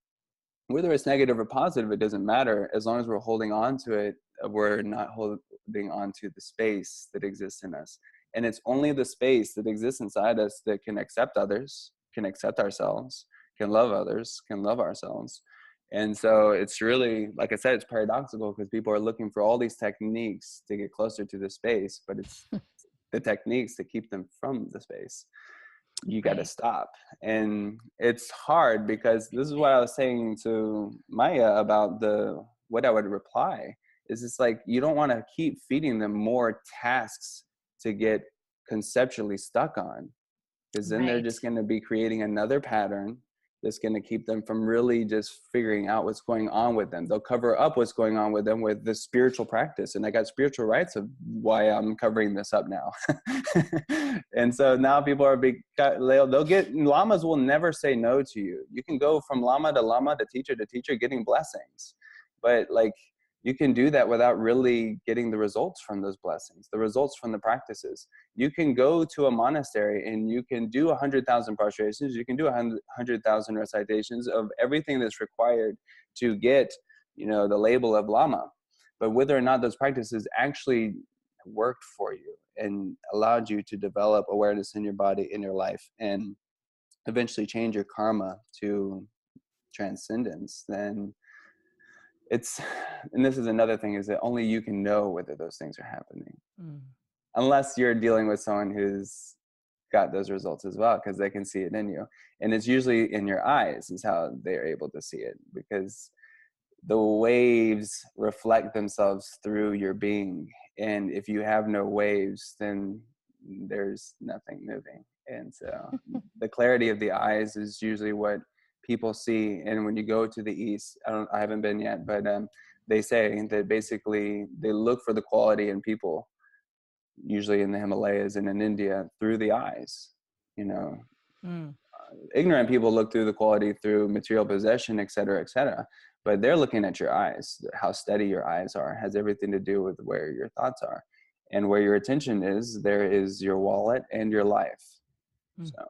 Whether it's negative or positive, it doesn't matter. As long as we're holding on to it, we're not holding on to the space that exists in us. And it's only the space that exists inside us that can accept others, can accept ourselves, can love others, can love ourselves. And so it's really, like I said, it's paradoxical, because people are looking for all these techniques to get closer to the space, but it's the techniques that keep them from the space. You got to stop. And it's hard, because this is what I was saying to Maya about what I would reply is, it's like, you don't want to keep feeding them more tasks to get conceptually stuck on, because then they're just going to be creating another pattern that's going to keep them from really just figuring out what's going on with them. They'll cover up what's going on with them with the spiritual practice. And I got spiritual rights of why I'm covering this up now. And so now people are they'll get, lamas will never say no to you. You can go from lama to teacher getting blessings. But like, you can do that without really getting the results from those blessings, the results from the practices. You can go to a monastery and you can do 100,000 prostrations. You can do 100,000 recitations of everything that's required to get, the label of lama. But whether or not those practices actually worked for you and allowed you to develop awareness in your body, in your life, and eventually change your karma to transcendence, then and this is another thing, is that only you can know whether those things are happening, unless you're dealing with someone who's got those results as well, because they can see it in you. And it's usually in your eyes is how they're able to see it, because the waves reflect themselves through your being. And if you have no waves, then there's nothing moving. And so the clarity of the eyes is usually what people see. And when you go to the east, I haven't been yet, but they say that basically they look for the quality in people, usually in the Himalayas and in India, through the eyes. You know, Mm. ignorant people look through the quality through material possession, et cetera, et cetera. But they're looking at your eyes. How steady your eyes are has everything to do with where your thoughts are. And where your attention is, there is your wallet and your life. Mm. So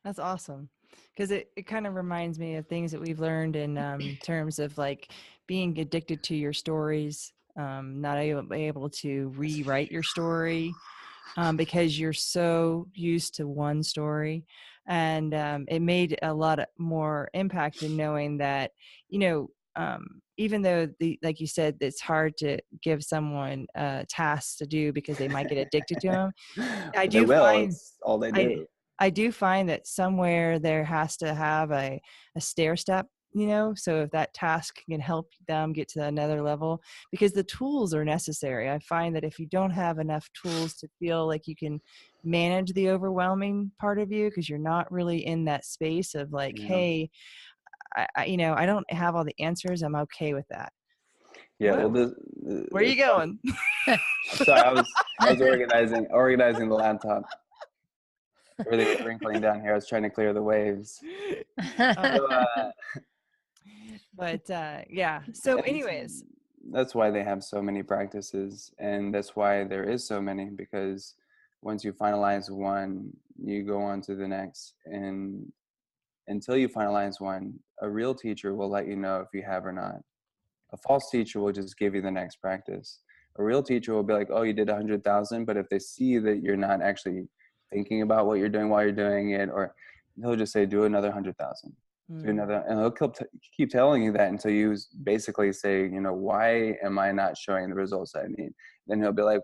That's awesome. Because it kind of reminds me of things that we've learned in terms of like being addicted to your stories, not able to rewrite your story, because you're so used to one story. And it made a lot more impact in knowing that, even though like you said, it's hard to give someone tasks to do because they might get addicted to them. I but they do will. find It's all they I do. I do find that somewhere there has to have a stair step, so if that task can help them get to another level, because the tools are necessary. I find that if you don't have enough tools to feel like you can manage the overwhelming part of you, because you're not really in that space of like, Yeah. hey, I don't have all the answers. I'm okay with that. Yeah. Well, Where are you going? sorry, I was organizing the laptop. Everything was wrinkling down here. I was trying to clear the waves. So, Yeah. So and anyways. that's why they have so many practices, and that's why there is so many, because once you finalize one, you go on to the next, and until you finalize one, a real teacher will let you know if you have or not. A false teacher will just give you the next practice. A real teacher will be like, oh, you did 100,000, but if they see that you're not actually thinking about what you're doing while you're doing it, or he'll just say, do another 100,000, do another, and he'll keep telling you that until you basically say, why am I not showing the results I need? Then he'll be like,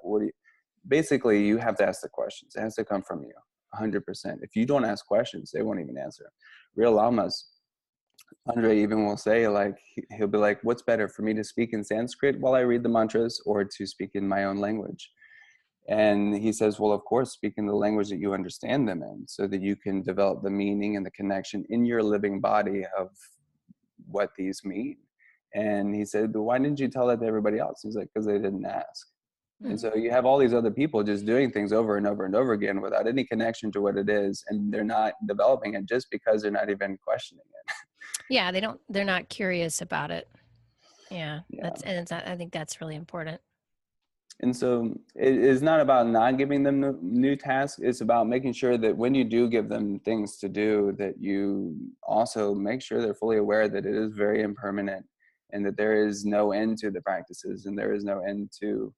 basically, you have to ask the questions. It has to come from you, 100%. If you don't ask questions, they won't even answer. Real lamas, Andre even will say, like, he'll be like, what's better, for me to speak in Sanskrit while I read the mantras or to speak in my own language? And he says, well, of course, speak in the language that you understand them in, so that you can develop the meaning and the connection in your living body of what these mean. And he said, but why didn't you tell that to everybody else? He's like, because they didn't ask. And so you have all these other people just doing things over and over and over again without any connection to what it is, and they're not developing it just because they're not even questioning it. Yeah, they're not curious about it. Yeah, Yeah. I think that's really important. And so it is not about not giving them new tasks. It's about making sure that when you do give them things to do, that you also make sure they're fully aware that it is very impermanent, and that there is no end to the practices, and there is no end to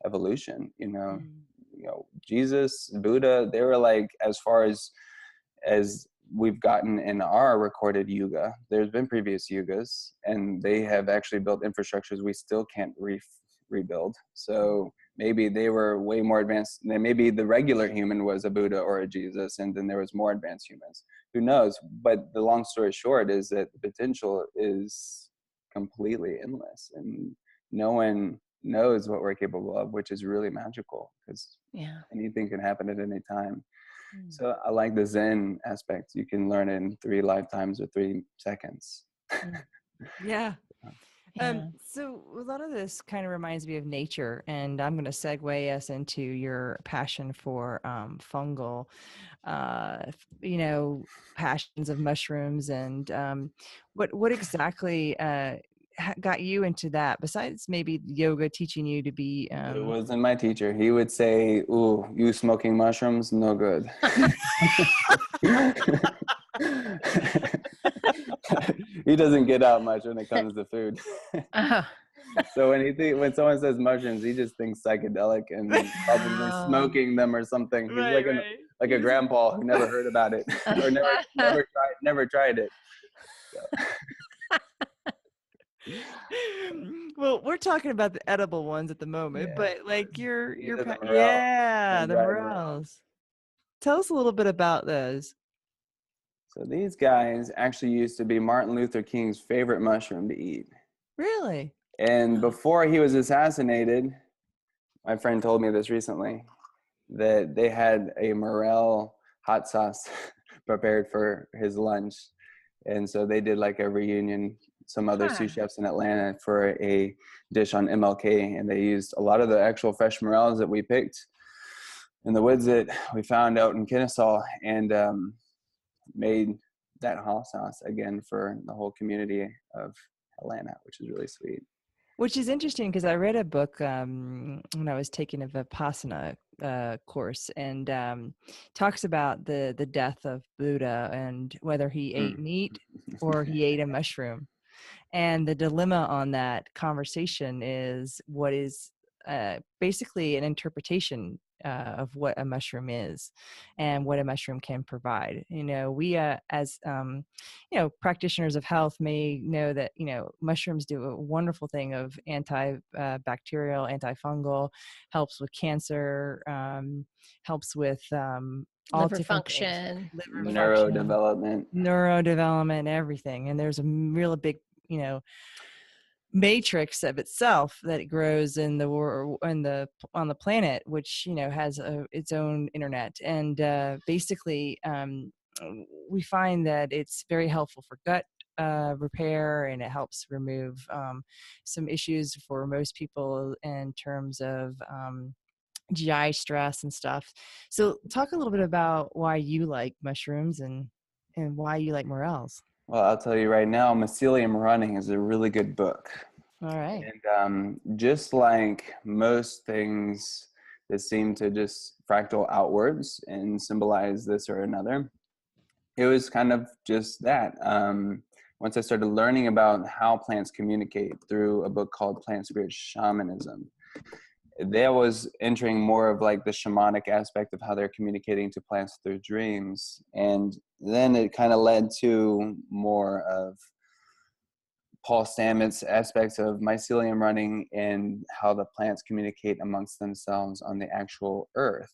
evolution. Jesus, Buddha, they were like, as far as we've gotten in our recorded yuga, there's been previous yugas, and they have actually built infrastructures we still can't rebuild. So maybe they were way more advanced. Maybe the regular human was a Buddha or a Jesus, and then there was more advanced humans. Who knows? But the long story short is that the potential is completely endless, and no one knows what we're capable of, which is really magical, because anything can happen at any time. So I like the Zen aspect. You can learn it in 3 lifetimes or 3 seconds. Yeah. Yeah. So a lot of this kind of reminds me of nature, and I'm going to segue us into your passion for fungal, passions of mushrooms, and what exactly got you into that? Besides maybe yoga teaching you to be. It wasn't my teacher. He would say, "Ooh, you smoking mushrooms? No good." He doesn't get out much when it comes to food. So when someone says mushrooms, he just thinks psychedelic and probably smoking them or something. He's like a grandpa who never heard about it or never tried it. So. Well, we're talking about the edible ones at the moment, but like the morels. Tell us a little bit about those. So these guys actually used to be Martin Luther King's favorite mushroom to eat. Really? And before he was assassinated, my friend told me this recently, that they had a morel hot sauce prepared for his lunch. And so they did like a reunion some other Huh. sous chefs in Atlanta for a dish on MLK, and they used a lot of the actual fresh morels that we picked in the woods that we found out in Kennesaw, and made that hot sauce again for the whole community of Atlanta, which is really sweet. Which is interesting because I read a book when I was taking a Vipassana course, and talks about the death of Buddha and whether he ate meat or he ate a mushroom. And the dilemma on that conversation is what is basically an interpretation of what a mushroom is and what a mushroom can provide. You know, we as practitioners of health may know that, mushrooms do a wonderful thing of antibacterial, antifungal, helps with cancer, helps with all Liver different things, function. liver function, Neurodevelopment. everything. And there's a real big, matrix of itself that it grows in the on the planet, which has its own internet. And basically we find that it's very helpful for gut repair, and it helps remove some issues for most people in terms of GI stress and stuff. So talk a little bit about why you like mushrooms and why you like morels. Well, I'll tell you right now, Mycelium Running is a really good book. All right. And just like most things that seem to just fractal outwards and symbolize this or another, it was kind of just that. Once I started learning about how plants communicate through a book called Plant Spirit Shamanism, that was entering more of like the shamanic aspect of how they're communicating to plants through dreams. And then it kind of led to more of Paul Stamets aspects of mycelium running and how the plants communicate amongst themselves on the actual earth.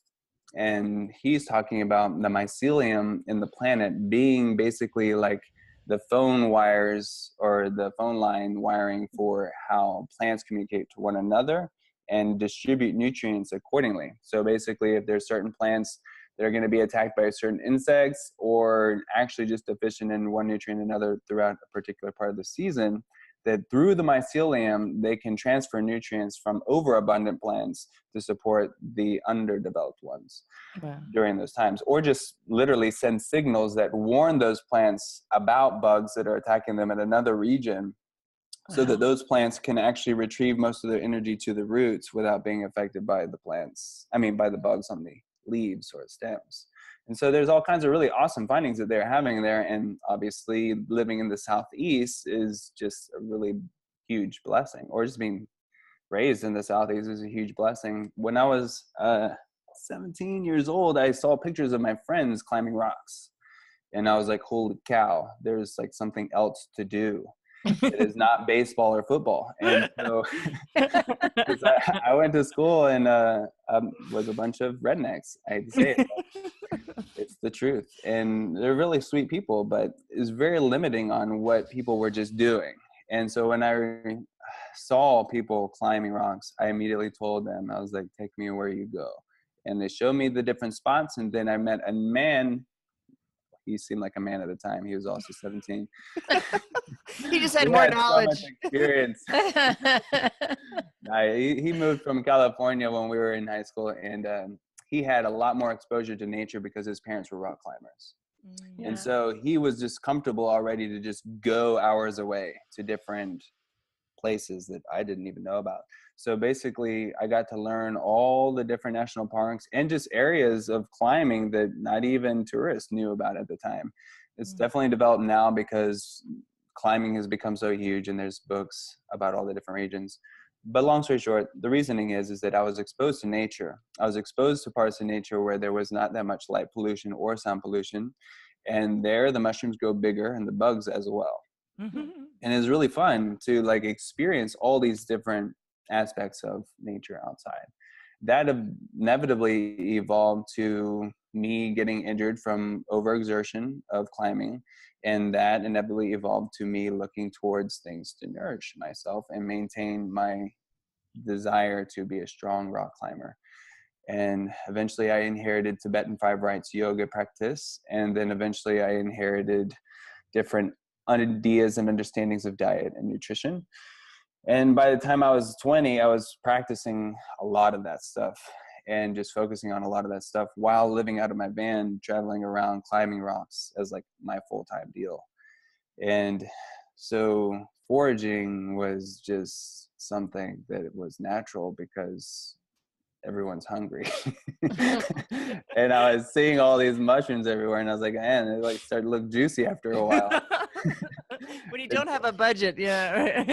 And he's talking about the mycelium in the planet being basically like the phone wires or the phone line wiring for how plants communicate to one another and distribute nutrients accordingly. So basically, if there's certain plants that are going to be attacked by certain insects or actually just deficient in one nutrient or another throughout a particular part of the season, that through the mycelium, they can transfer nutrients from overabundant plants to support the underdeveloped ones. Wow. During those times, or just literally send signals that warn those plants about bugs that are attacking them in another region. Wow. So that those plants can actually retrieve most of their energy to the roots without being affected by the by the bugs on the leaves or stems. And so there's all kinds of really awesome findings that they're having there. And obviously living in the Southeast is just a really huge blessing, or just being raised in the Southeast is a huge blessing. When I was 17 years old, I saw pictures of my friends climbing rocks. And I was like, holy cow, there's like something else to do. It is not baseball or football. And so I went to school and was a bunch of rednecks. I hate to say it, but it's the truth. And they're really sweet people, but it's very limiting on what people were just doing. And so when I saw people climbing rocks, I immediately told them, I was like, take me where you go. And they showed me the different spots. And then I met a man. He seemed like a man at the time. He was also 17. He just had more knowledge. So much experience. He moved from California when we were in high school, and he had a lot more exposure to nature because his parents were rock climbers. Yeah. And so he was just comfortable already to just go hours away to different places that I didn't even know about. So basically, I got to learn all the different national parks and just areas of climbing that not even tourists knew about at the time. It's definitely developed now because climbing has become so huge and there's books about all the different regions. But long story short, the reasoning is that I was exposed to nature. I was exposed to parts of nature where there was not that much light pollution or sound pollution. And there the mushrooms grow bigger and the bugs as well. Mm-hmm. And it's really fun to like experience all these different aspects of nature outside. That inevitably evolved to me getting injured from overexertion of climbing. And that inevitably evolved to me looking towards things to nourish myself and maintain my desire to be a strong rock climber. And eventually I inherited Tibetan 5 rights yoga practice. And then eventually I inherited different ideas and understandings of diet and nutrition. And by the time I was 20, I was practicing a lot of that stuff and just focusing on a lot of that stuff while living out of my van, traveling around, climbing rocks as like my full-time deal. And so foraging was just something that was natural because everyone's hungry. And I was seeing all these mushrooms everywhere, and I was like, man, they like started to look juicy after a while. When you don't have a budget, yeah.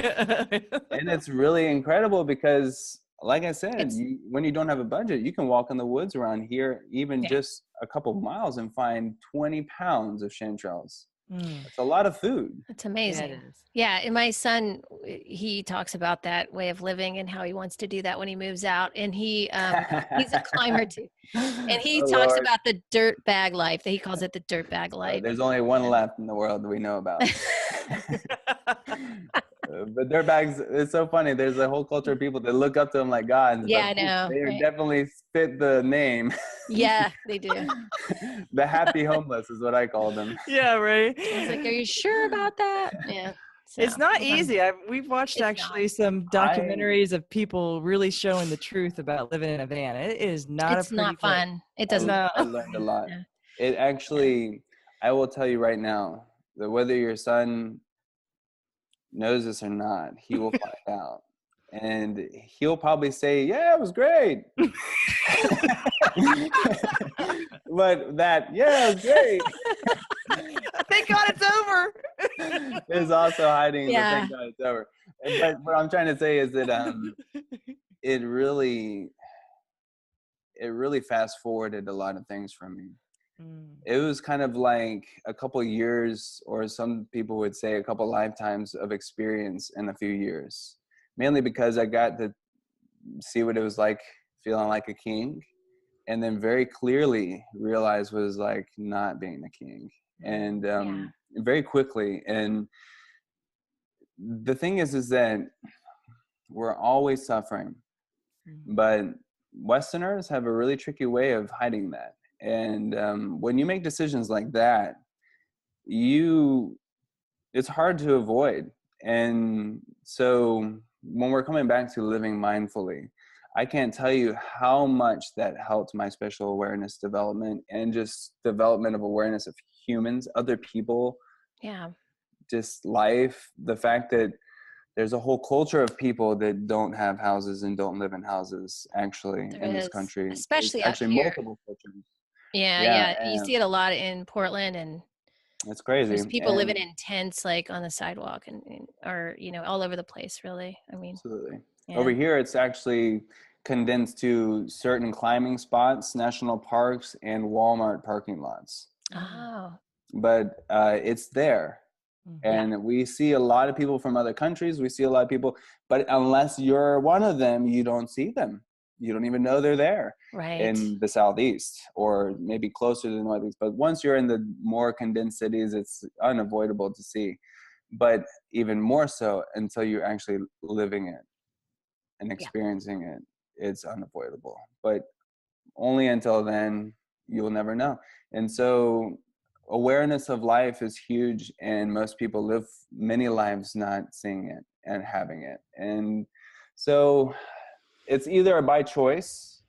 And it's really incredible because, like I said, when you don't have a budget, you can walk in the woods around here, even just a couple of miles, and find 20 pounds of chanterelles. It's a lot of food. It's amazing. Yeah, it is. Yeah, and my son, he talks about that way of living and how he wants to do that when he moves out. And he's a climber too. And he talks about the dirt bag life. He calls it the dirt bag life. There's only one left in the world that we know about. But dirt bags, it's so funny. There's a whole culture of people that look up to them like gods. Yeah, I know. They definitely fit the name. Yeah, they do. The happy homeless is what I call them. Yeah, right. I was like, are you sure about that? Yeah. So, it's not easy. We've watched actually some documentaries of people really showing the truth about living in a van. It is not it's not fun. It doesn't. I learned a lot. Yeah. It actually, I will tell you right now that whether your son knows this or not, he will find out. And he'll probably say, yeah, it was great. But it was great. Thank God it's over. Is also hiding the thank God it's over. But what I'm trying to say is that it really fast forwarded a lot of things for me. It was kind of like a couple years, or some people would say a couple lifetimes of experience in a few years, mainly because I got to see what it was like feeling like a king, and then very clearly realize what it was like not being a king, and very quickly. And the thing is that we're always suffering, but Westerners have a really tricky way of hiding that. And when you make decisions like that, it's hard to avoid. And so when we're coming back to living mindfully, I can't tell you how much that helped my special awareness development and just development of awareness of humans, other people, just life. The fact that there's a whole culture of people that don't have houses and don't live in houses actually in this country. Especially actually here. Multiple cultures. Yeah. You see it a lot in Portland, and it's crazy. there's people living in tents like on the sidewalk and or all over the place, really. I mean, absolutely. Over here, it's actually condensed to certain climbing spots, national parks, and Walmart parking lots. Oh. But it's there. And we see a lot of people from other countries. We see a lot of people, but unless you're one of them, you don't see them. You don't even know they're there in the Southeast, or maybe closer to the Northeast. But once you're in the more condensed cities, it's unavoidable to see. But even more so until you're actually living it and experiencing it, it's unavoidable. But only until then, you'll never know. And so awareness of life is huge, and most people live many lives not seeing it and having it. And so it's either by choice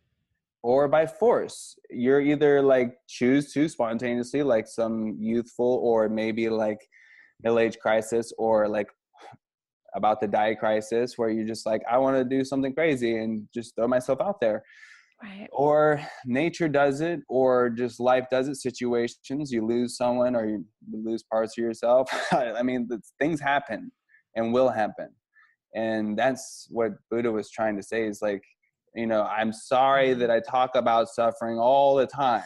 or by force. You're either like choose to spontaneously, like some youthful or maybe like middle-age crisis, or like about to die crisis, where you're just like, I want to do something crazy and just throw myself out there. Right. Or nature does it, or just life does it, situations, you lose someone or you lose parts of yourself. I mean, things happen and will happen. And that's what Buddha was trying to say, is like, I'm sorry that I talk about suffering all the time.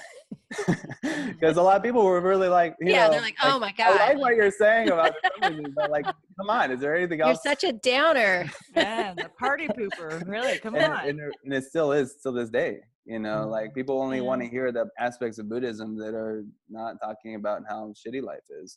Because a lot of people were really like, they're like, oh my God. I like what you're saying about suffering, but like, come on, is there anything else? You're such a downer. Man, the party pooper. Really, come on. And it still is till this day. Like people only want to hear the aspects of Buddhism that are not talking about how shitty life is.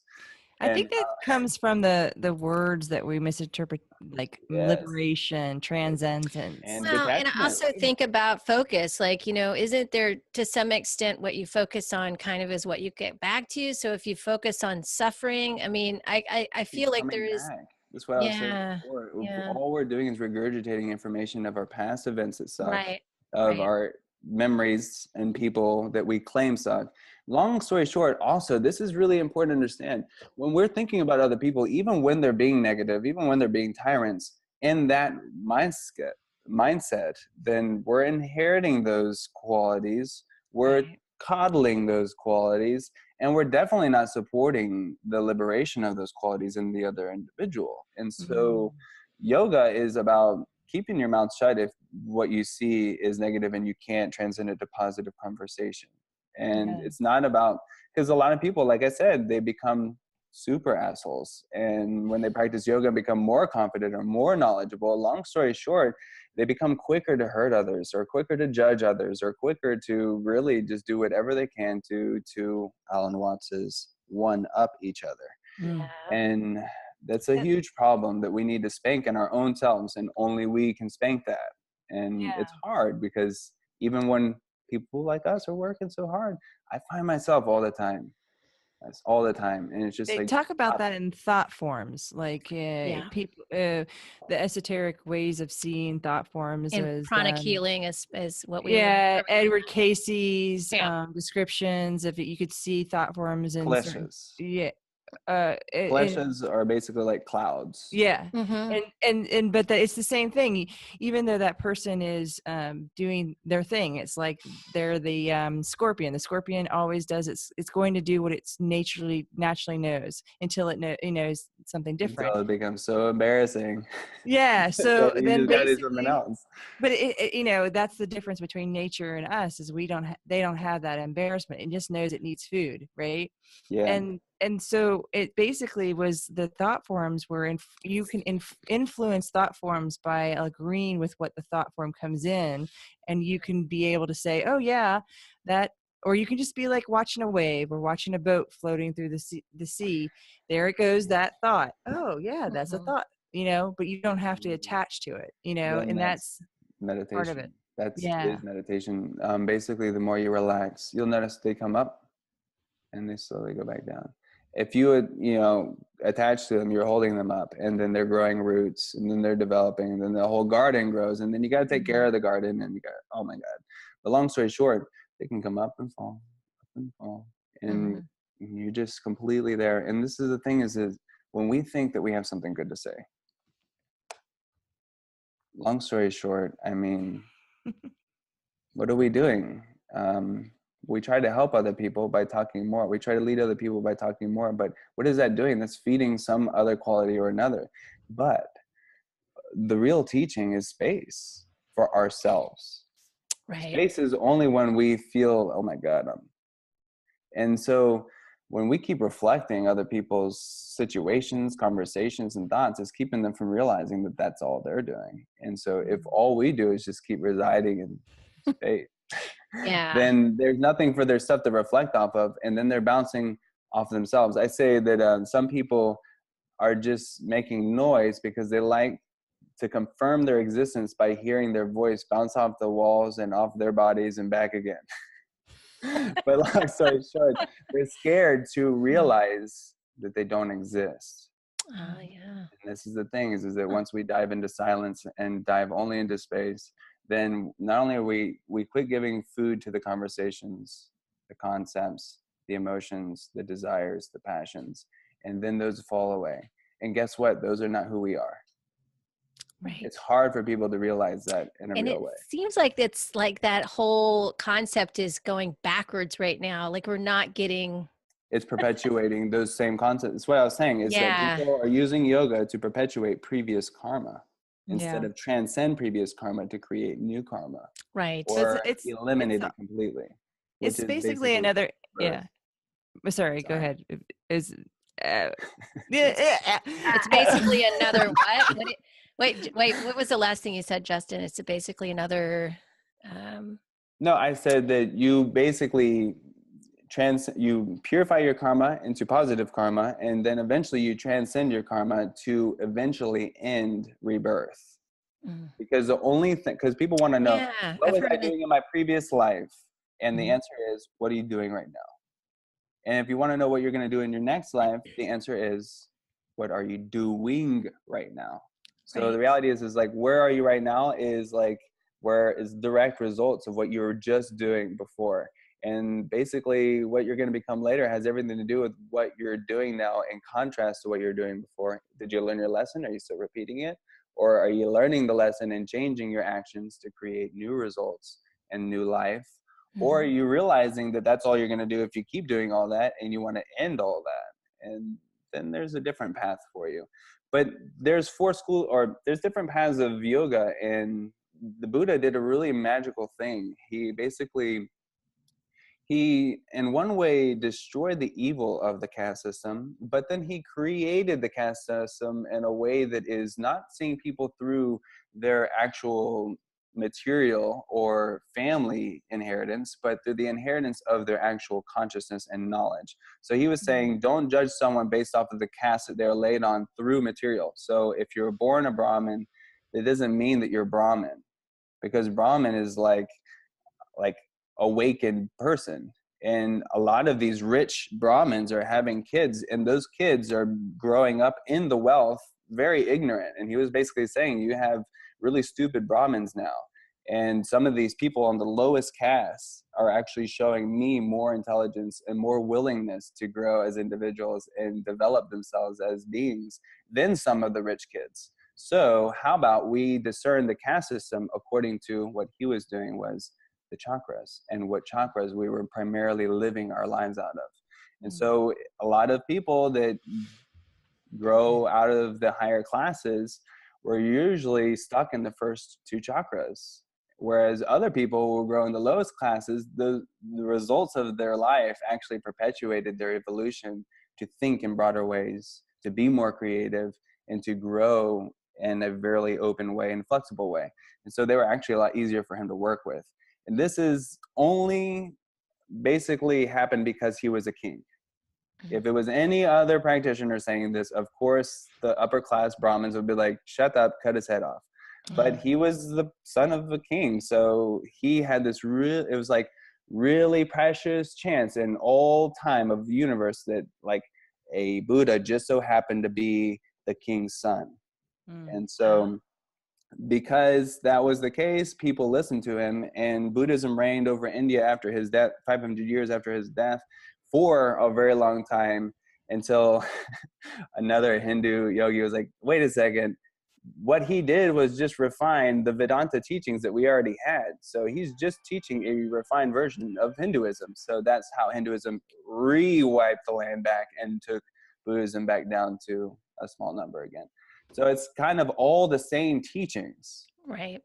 I think that comes from the words that we misinterpret, like yes, liberation, transcendence. and Well, and I detachment. also think about focus, like, isn't there to some extent what you focus on kind of is what you get back to? So if you focus on suffering, I mean, I Keeps feel like coming there is, back. That's what I was saying yeah, before. yeah, All we're doing is regurgitating information of our past events that suck, right, of right, our memories and people that we claim suck. Long story short, also, this is really important to understand. When we're thinking about other people, even when they're being negative, even when they're being tyrants, in that mindset, then we're inheriting those qualities. We're right. coddling those qualities, and we're definitely not supporting the liberation of those qualities in the other individual. And so yoga is about keeping your mouth shut if what you see is negative and you can't transcend it to positive conversation. And Yeah. it's not about, because a lot of people, like I said, they become super assholes, and when they practice yoga and become more confident or more knowledgeable, long story short, they become quicker to hurt others, or quicker to judge others, or quicker to really just do whatever they can to Alan Watts's one up each other. Mm. Yeah. And that's a huge problem that we need to spank in our own selves, and only we can spank that. And it's hard because even when people like us are working so hard, I find myself all the time. That's all the time. And it's just They like, talk about that in thought forms, like Yeah. people, the esoteric ways of seeing thought forms And was, pranic healing is what we were yeah, covering. Edward Casey's Yeah. Descriptions of it. You could see thought forms in certain, kleshas. yeah, Kleshas are basically like clouds. yeah. Mm-hmm. And but it's the same thing. Even though that person is doing their thing, it's like they're the scorpion. The scorpion always does it's going to do what it's naturally knows until it knows something different. Until it becomes so embarrassing. Yeah, so You then just gotta do something basically, else. but that's the difference between nature and us, is they don't have that embarrassment. It just knows it needs food, right? Yeah. And so it basically was the thought forms were you can influence thought forms by agreeing with what the thought form comes in, and you can be able to say, oh yeah, that, or you can just be like watching a wave or watching a boat floating through the sea. There it goes, that thought. Oh yeah, that's a Mm-hmm. thought, but you don't have to attach to it, Then and that's that's part of it. meditation. That's Yeah. is meditation. Basically, the more you relax, you'll notice they come up and they slowly go back down. If you would, attach to them, you're holding them up, and then they're growing roots, and then they're developing, and then the whole garden grows, and then you got to take care of the garden, and you got, oh my God. But long story short, they can come up and fall, and Mm-hmm. you're just completely there. And this is the thing is when we think that we have something good to say, long story short, I mean, what are we doing? We try to help other people by talking more. We try to lead other people by talking more. But what is that doing? That's feeding some other quality or another. But the real teaching is space for ourselves. Right. Space is only when we feel, oh my God. And so when we keep reflecting other people's situations, conversations, and thoughts, it's keeping them from realizing that that's all they're doing. And so if all we do is just keep residing in space, Yeah. then there's nothing for their stuff to reflect off of, and then they're bouncing off themselves. I say that some people are just making noise because they like to confirm their existence by hearing their voice bounce off the walls and off their bodies and back again. But long story short, they're scared to realize that they don't exist. Oh, yeah. And this is the thing is that once we dive into silence and dive only into space, then not only are we quit giving food to the conversations, the concepts, the emotions, the desires, the passions, and then those fall away. And guess what? Those are not who we are. Right. It's hard for people to realize that in a And real it way. seems like it's like that whole concept is going backwards right now. Like we're not getting. It's perpetuating those same concepts. That's what I was saying is that Yeah. people are using yoga to perpetuate previous karma instead Yeah. of transcend previous karma to create new karma Right. or It's eliminate it completely, which it's is basically basically another, birth. yeah. Sorry, go Sorry. ahead. Is It's basically another what? Wait, what was the last thing you said, Justin? It's basically another No, I said that you basically you purify your karma into positive karma, and then eventually you transcend your karma to eventually end rebirth. Mm. Because the only thing, because people want to know, Yeah, what I've was I heard it. doing in my previous life? And the Mhm. answer is, what are you doing right now? And if you want to know what you're going to do in your next life, the answer is, what are you doing right now? So the Right. reality is like, where are you right now is like, where is direct results of what you were just doing before. And basically what you're going to become later has everything to do with what you're doing now in contrast to what you're doing before. Did you learn your lesson? Are you still repeating it? Or are you learning the lesson and changing your actions to create new results and new life? Or are Mhm. you realizing that that's all you're going to do if you keep doing all that and you want to end all that? And then there's a different path for you. But there's there's different paths of yoga, and the Buddha did a really magical thing. He in one way destroyed the evil of the caste system, but then he created the caste system in a way that is not seeing people through their actual material or family inheritance, but through the inheritance of their actual consciousness and knowledge. So he was saying, don't judge someone based off of the caste that they're laid on through material. So if you're born a Brahmin, it doesn't mean that you're Brahmin, because Brahmin is like awakened person. And a lot of these rich Brahmins are having kids, and those kids are growing up in the wealth very ignorant. And he was basically saying, you have really stupid Brahmins now, and some of these people on the lowest caste are actually showing me more intelligence and more willingness to grow as individuals and develop themselves as beings than some of the rich kids. So how about we discern the caste system according to what he was doing was the chakras, and what chakras we were primarily living our lives out of. And so a lot of people that grow out of the higher classes were usually stuck in the first two chakras, whereas other people who grow in the lowest classes, the results of their life actually perpetuated their evolution to think in broader ways, to be more creative, and to grow in a very open way and flexible way. And so they were actually a lot easier for him to work with. And this is only basically happened because he was a king. If it was any other practitioner saying this, of course, the upper class Brahmins would be like, shut up, cut his head off. But he was the son of a king. So he had this it was like really precious chance in all time of the universe that like a Buddha just so happened to be the king's son. And Wow. so because that was the case, people listened to him, and Buddhism reigned over India after his death, 500 years after his death, for a very long time, until another Hindu yogi was like, wait a second, what he did was just refine the Vedanta teachings that we already had. So he's just teaching a refined version of Hinduism. So that's how Hinduism re-wiped the land back and took Buddhism back down to a small number again. So it's kind of all the same teachings, Right.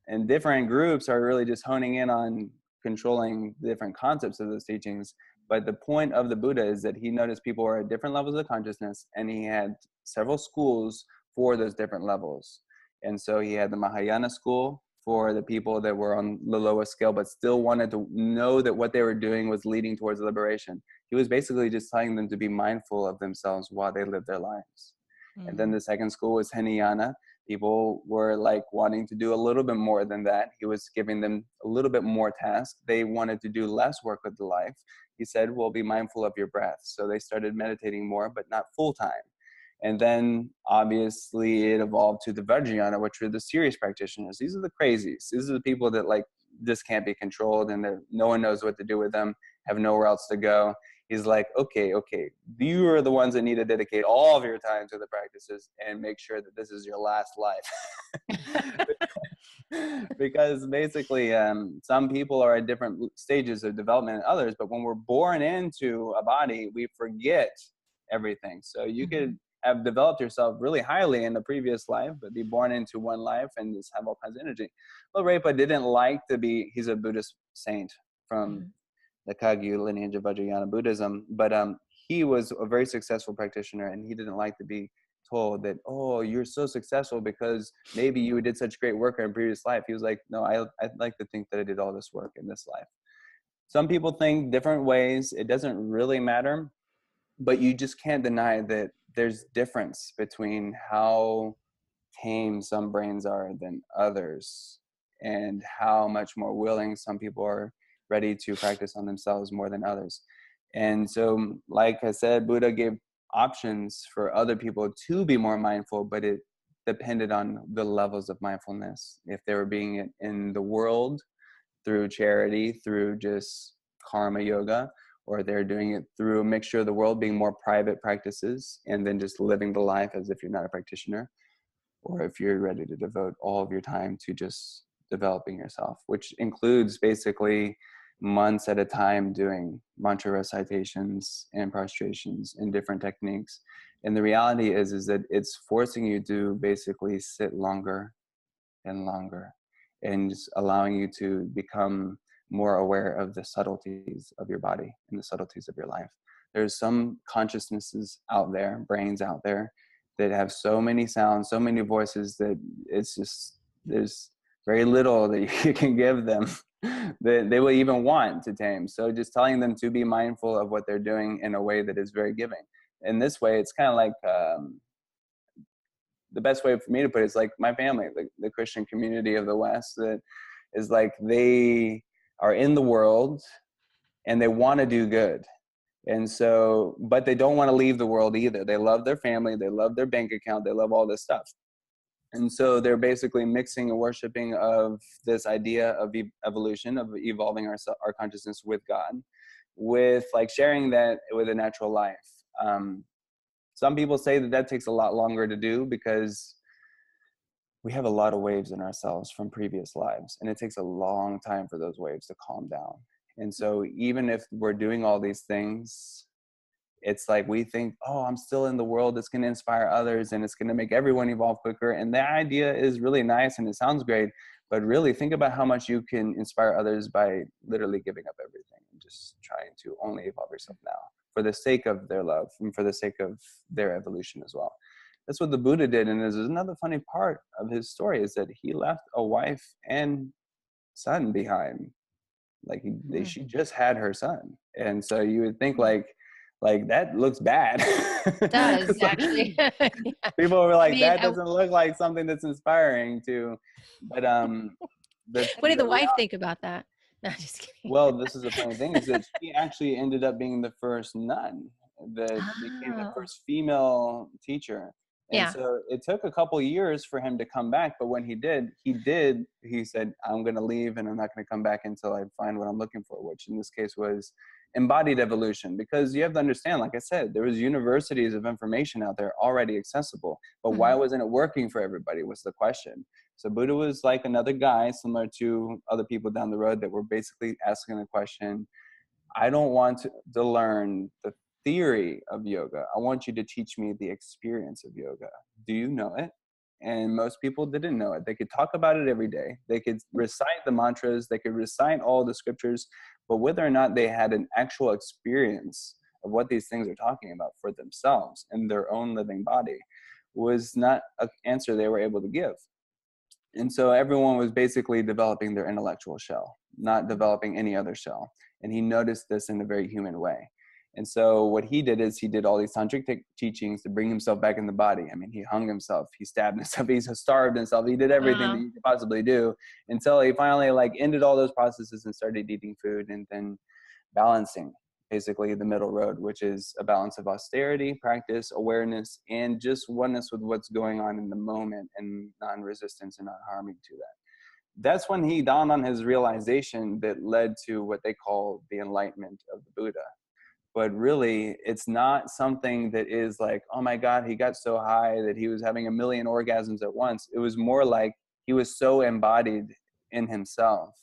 and different groups are really just honing in on controlling the different concepts of those teachings. But the point of the Buddha is that he noticed people were at different levels of consciousness, and he had several schools for those different levels. And so he had the Mahayana school for the people that were on the lowest scale but still wanted to know that what they were doing was leading towards liberation. He was basically just telling them to be mindful of themselves while they lived their lives. And then the second school was Hinayana. People were like wanting to do a little bit more than that. He was giving them a little bit more task. They wanted to do less work with the life. He said, well, be mindful of your breath. So they started meditating more, but not full time. And then obviously it evolved to the Vajrayana, which are the serious practitioners. These are the crazies. These are the people that like just can't be controlled, and no one knows what to do with them, have nowhere else to go. He's like, okay, you are the ones that need to dedicate all of your time to the practices and make sure that this is your last life. Because basically some people are at different stages of development than others, but when we're born into a body, we forget everything. So you could have developed yourself really highly in the previous life, but be born into one life and just have all kinds of energy. Well, Repa didn't like to be, he's a Buddhist saint from the Kagyu lineage of Vajrayana Buddhism, but he was a very successful practitioner, and he didn't like to be told that, oh, you're so successful because maybe you did such great work in a previous life. He was like, no, I'd like to think that I did all this work in this life. Some people think different ways. It doesn't really matter, but you just can't deny that there's difference between how tame some brains are than others, and how much more willing some people are ready to practice on themselves more than others. And so, like I said, Buddha gave options for other people to be more mindful, but it depended on the levels of mindfulness. If they were being it in the world through charity, through just karma yoga, or they're doing it through a mixture of the world, being more private practices, and then just living the life as if you're not a practitioner, or if you're ready to devote all of your time to just developing yourself, which includes basically months at a time doing mantra recitations and prostrations and different techniques. And the reality is that it's forcing you to basically sit longer and longer, and just allowing you to become more aware of the subtleties of your body and the subtleties of your life. There's some consciousnesses out there, brains out there, that have so many sounds, so many voices, that it's just, there's very little that you can give them that they will even want to tame. So just telling them to be mindful of what they're doing in a way that is very giving. In this way, it's kind of like, the best way for me to put it is like my family, the Christian community of the West, that is like, they are in the world and they want to do good. And so, but they don't want to leave the world either. They love their family, they love their bank account, they love all this stuff. And so they're basically mixing and worshiping of this idea of evolution, of evolving our consciousness with God, with like sharing that with a natural life. Some people say that that takes a lot longer to do because we have a lot of waves in ourselves from previous lives, and it takes a long time for those waves to calm down. And so even if we're doing all these things, it's like we think, oh, I'm still in the world, it's going to inspire others and it's going to make everyone evolve quicker. And that idea is really nice and it sounds great, but really think about how much you can inspire others by literally giving up everything and just trying to only evolve yourself now for the sake of their love and for the sake of their evolution as well. That's what the Buddha did. And there's another funny part of his story is that he left a wife and son behind. Like she just had her son. And so you would think like that looks bad. It does, like, actually. Yeah. People were like, I mean, that doesn't look like something that's inspiring to, but what did the wife reality, think about that? No, just kidding. well, this is the funny thing, is that she actually ended up being the first nun that became the Oh, first female teacher. And yeah. so it took a couple years for him to come back. But when he said, I'm going to leave and I'm not going to come back until I find what I'm looking for, which in this case was embodied evolution. Because you have to understand, like I said, there was universities of information out there already accessible. But why wasn't it working for everybody was the question. So Buddha was like another guy, similar to other people down the road that were basically asking the question, I don't want to learn the theory of yoga. I want you to teach me the experience of yoga. Do you know it? And most people didn't know it. They could talk about it every day. They could recite the mantras. They could recite all the scriptures. But whether or not they had an actual experience of what these things are talking about for themselves in their own living body was not an answer they were able to give. And so everyone was basically developing their intellectual shell, not developing any other shell. And he noticed this in a very human way. And so what he did is he did all these tantric teachings to bring himself back in the body. I mean, he hung himself, he stabbed himself, he starved himself, he did everything that you could possibly do until he finally like ended all those processes and started eating food and then balancing basically the middle road, which is a balance of austerity, practice, awareness, and just oneness with what's going on in the moment and non-resistance and non-harming to that. That's when he dawned on his realization that led to what they call the enlightenment of the Buddha. But really, it's not something that is like, oh my God, he got so high that he was having a million orgasms at once. It was more like he was so embodied in himself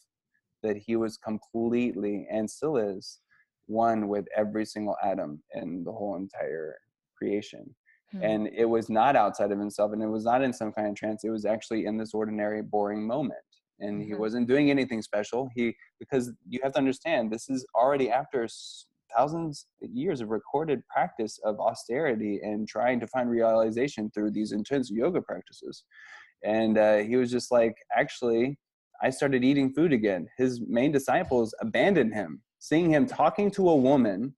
that he was completely, and still is, one with every single atom in the whole entire creation. And it was not outside of himself, and it was not in some kind of trance. It was actually in this ordinary, boring moment. And he wasn't doing anything special. Because you have to understand, this is already after thousands of years of recorded practice of austerity and trying to find realization through these intense yoga practices. And he was just like, actually, I started eating food again. His main disciples abandoned him. seeing him talking to a woman,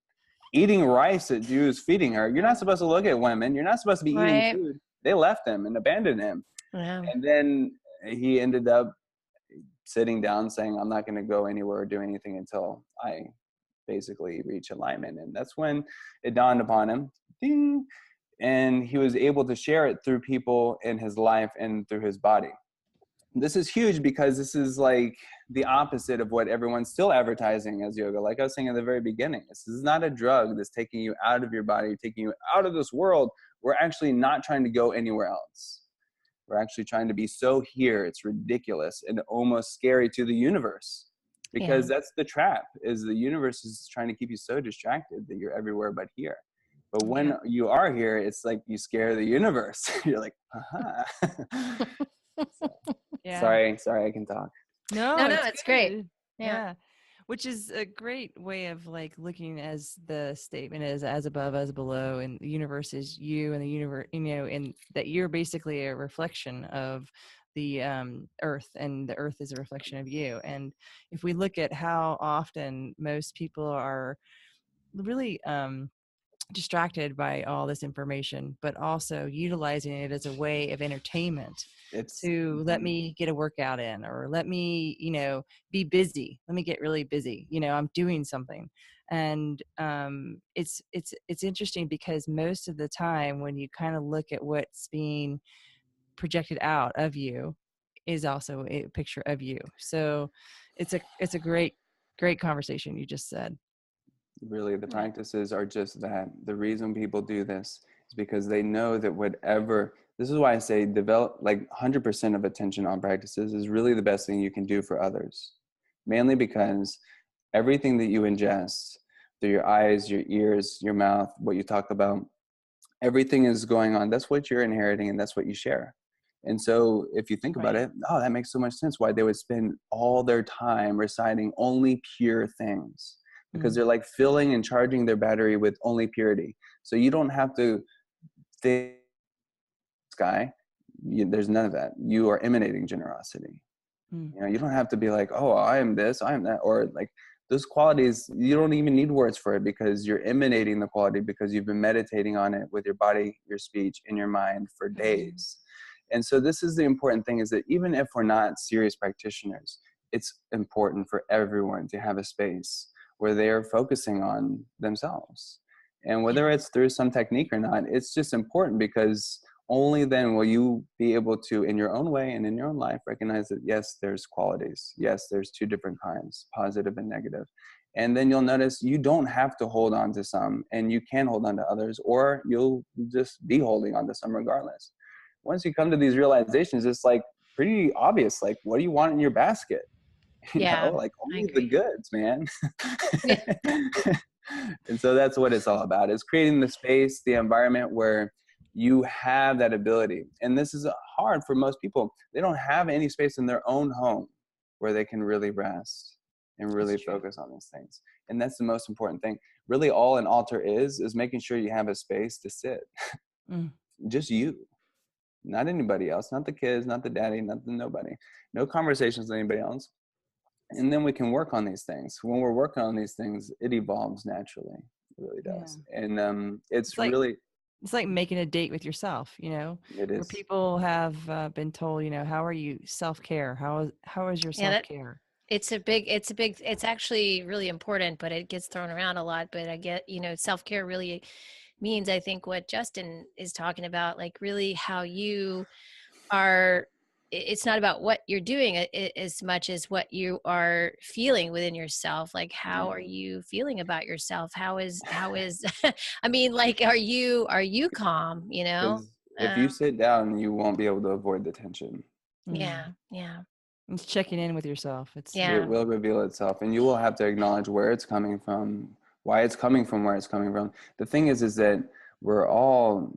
eating rice that Jews feeding her. You're not supposed to look at women. You're not supposed to be eating Right. food. They left him and abandoned him. Yeah. And then he ended up sitting down saying, I'm not going to go anywhere or do anything until I basically reach alignment. And that's when it dawned upon him, ding, and he was able to share it through people in his life and through his body. This is huge because this is like the opposite of what everyone's still advertising as yoga. Like I was saying at the very beginning, this is not a drug that's taking you out of your body, taking you out of this world. We're actually not trying to go anywhere else. We're actually trying to be so here, it's ridiculous and almost scary to the universe, because that's the trap, is the universe is trying to keep you so distracted that you're everywhere but here. But when you are here, it's like you scare the universe. You're like, aha. Sorry, I can talk. No, it's great. Yeah. Which is a great way of like looking, as the statement is, as above, as below, and the universe is you, and the universe, and that you're basically a reflection of the earth, and the earth is a reflection of you. And if we look at how often most people are really distracted by all this information, but also utilizing it as a way of entertainment, let me get a workout in, or let me, be busy. Let me get really busy. I'm doing something. And it's interesting because most of the time when you kind of look at what's being projected out of you is also a picture of you. So it's a great conversation you just said. Really, the practices are just that. The reason people do this is because they know that this is why I say develop like 100% of attention on practices is really the best thing you can do for others. Mainly because everything that you ingest through your eyes, your ears, your mouth, what you talk about, everything is going on. That's what you're inheriting, and that's what you share. And so if you think about it, that makes so much sense why they would spend all their time reciting only pure things. Because they're like filling and charging their battery with only purity. So you don't have to think, sky, there's none of that. You are emanating generosity. You don't have to be like, oh, I am this, I am that, or like those qualities, you don't even need words for it, because you're emanating the quality because you've been meditating on it with your body, your speech, and your mind for days. And so this is the important thing, is that even if we're not serious practitioners, it's important for everyone to have a space where they are focusing on themselves. And whether it's through some technique or not, it's just important, because only then will you be able to, in your own way and in your own life, recognize that, yes, there's qualities. Yes, there's two different kinds, positive and negative. And then you'll notice you don't have to hold on to some, and you can hold on to others, or you'll just be holding on to some regardless. Once you come to these realizations, it's like pretty obvious, like, what do you want in your basket? Like only the goods, man. And so that's what it's all about, is creating the space, the environment where you have that ability. And this is hard for most people. They don't have any space in their own home where they can really rest and really focus on these things. And that's the most important thing. Really, all an altar is making sure you have a space to sit. Just you. Not anybody else, not the kids, not the daddy, not the nobody. No conversations with anybody else. And then we can work on these things. When we're working on these things, it evolves naturally. It really does. And it's really... It's like making a date with yourself, It is. Where people have been told, how are you self-care? How is your self-care? It's actually really important, but it gets thrown around a lot. But I get, self-care really means, I think, what Justin is talking about, like really how you are. It's not about what you're doing as much as what you are feeling within yourself. Like, how are you feeling about yourself? How is, I mean, like, are you calm, If you sit down, you won't be able to avoid the tension. Yeah. It's checking in with yourself. It will reveal itself, and you will have to acknowledge where it's coming from, why it's coming from, where it's coming from. The thing is that we're all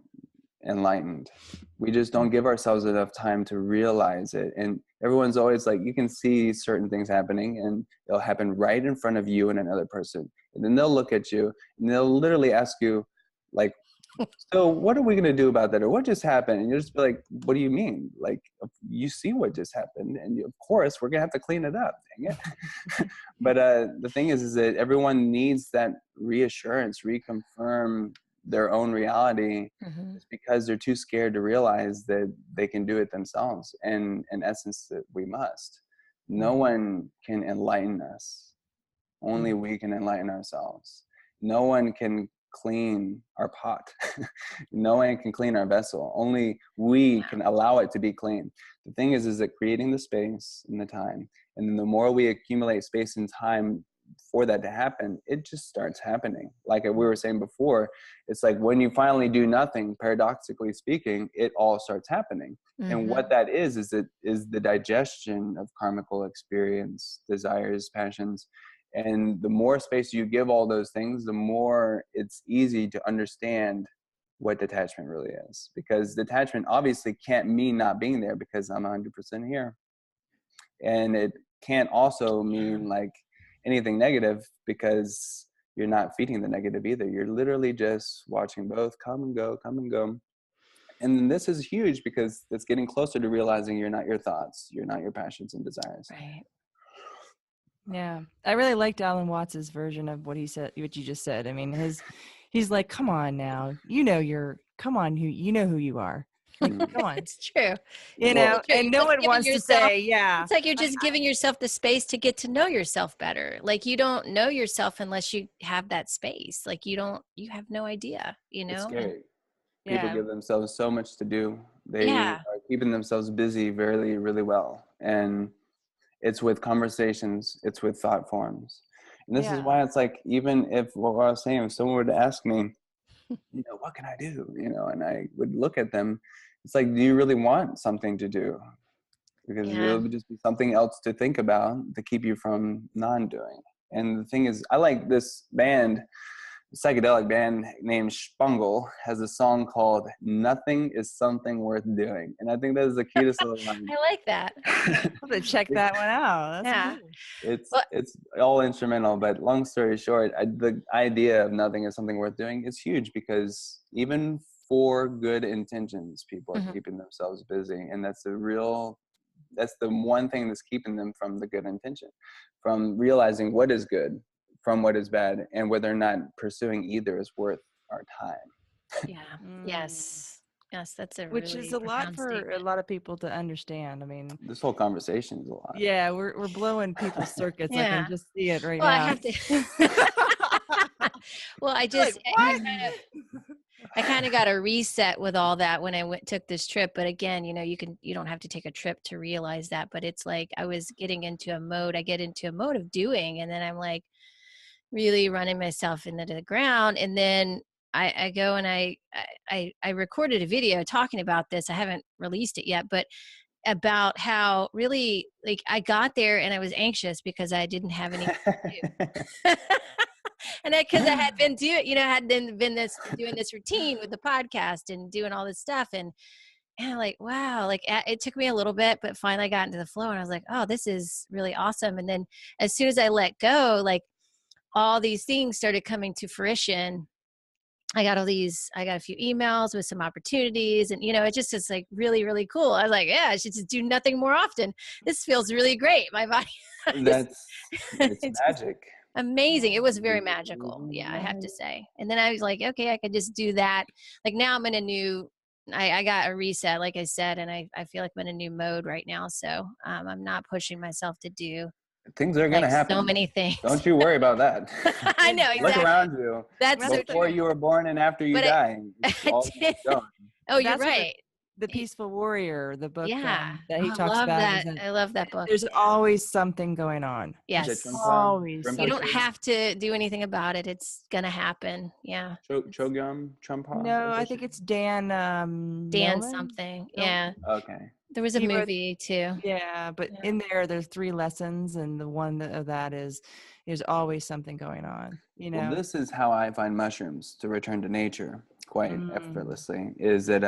enlightened. We just don't give ourselves enough time to realize it. And everyone's always like, you can see certain things happening, and it'll happen right in front of you and another person. And then they'll look at you and they'll literally ask you, like, So what are we going to do about that? Or what just happened? And you'll just be like, what do you mean? Like, you see what just happened. And of course, we're going to have to clean it up. Dang it. But the thing is that everyone needs that reassurance, reconfirm their own reality. Mm-hmm. It's because they're too scared to realize that they can do it themselves. And in essence, that we must. No one can enlighten us. Only we can enlighten ourselves. No one can clean our pot. No one can clean our vessel. Only we can allow it to be clean. The thing is that creating the space and the time, and then the more we accumulate space and time for that to happen, it just starts happening. Like we were saying before, it's like when you finally do nothing, paradoxically speaking, it all starts happening. Mm-hmm. And what that is the digestion of karmical experience, desires, passions. And the more space you give all those things, the more it's easy to understand what detachment really is. Because detachment obviously can't mean not being there because I'm 100% here. And it can't also mean like anything negative because you're not feeding the negative either. You're literally just watching both come and go, come and go. And this is huge because it's getting closer to realizing you're not your thoughts, you're not your passions and desires. Right. Yeah, I really liked Alan Watts's version of what he said, what you just said. I mean, he's like, come on now, you know who you are. Like, come on, It's true. you It's know, really true. and You're no just one giving wants to yourself- say, yeah. It's like you're just giving yourself the space to get to know yourself better. Like you don't know yourself unless you have that space. Like you have no idea, you know? It's scary. Yeah. People give themselves so much to do. They Yeah. are keeping themselves busy really, really well. And it's with conversations, it's with thought forms. And this is why it's like, even if what I was saying, if someone were to ask me, you know, what can I do? You know, and I would look at them, it's like, do you really want something to do? Because Yeah. it would just be something else to think about to keep you from non-doing. And the thing is, I like this band, psychedelic band named Spangle, has a song called "Nothing Is Something Worth Doing," and I think that is the cutest little line. I like that. I'll have to check that one out. That's Yeah. cool. It's all instrumental, but long story short, the idea of nothing is something worth doing is huge because even for good intentions, people are keeping themselves busy, and that's the one thing that's keeping them from the good intention, from realizing what is good from what is bad, and whether or not pursuing either is worth our time. Yeah. Yes. Yes. That's a Which really is a lot profound for statement. a lot of people to understand. I mean, This whole conversation is a lot. yeah, we're blowing people's circuits. I Yeah. can just see it right Well, now. I have to. Well, I just I kind of got a reset with all that when I took this trip. But again, you know, you don't have to take a trip to realize that. But it's like I was getting into a mode. I get into a mode of doing, and then I'm like really running myself into the ground. And then I go and I recorded a video talking about this. I haven't released it yet, but about how really like I got there and I was anxious because I didn't have anything to do. And because I had been doing this routine with the podcast and doing all this stuff, and I'm like, wow, like it took me a little bit, but finally I got into the flow, and I was like, oh, this is really awesome. And then as soon as I let go, like all these things started coming to fruition. I got a few emails with some opportunities, and it just is like really, really cool. I was like, yeah, I should just do nothing more often. This feels really great. My body. It's magic. Amazing. It was very magical. Yeah, I have to say. And then I was like, okay, I could just do that. Like now I'm in a new, I got a reset, like I said, and I feel like I'm in a new mode right now. So I'm not pushing myself to do Things are going to happen. So many things. Don't you worry about that. I know. Exactly. Look around you. That's before you were born and after you die. Oh, you're right. The Peaceful Warrior, the book that he talks about. I love that book. There's always something going on. Yes. Always. You don't have to do anything about it. It's going to happen. Yeah. Chogyam Trungpa? No, I think it's Dan. Dan Millman? something. Yeah. Okay. There was a movie too. Yeah, but in there's 3 lessons, and the one of that is there's always something going on. Well, this is how I find mushrooms to return to nature quite effortlessly. Is that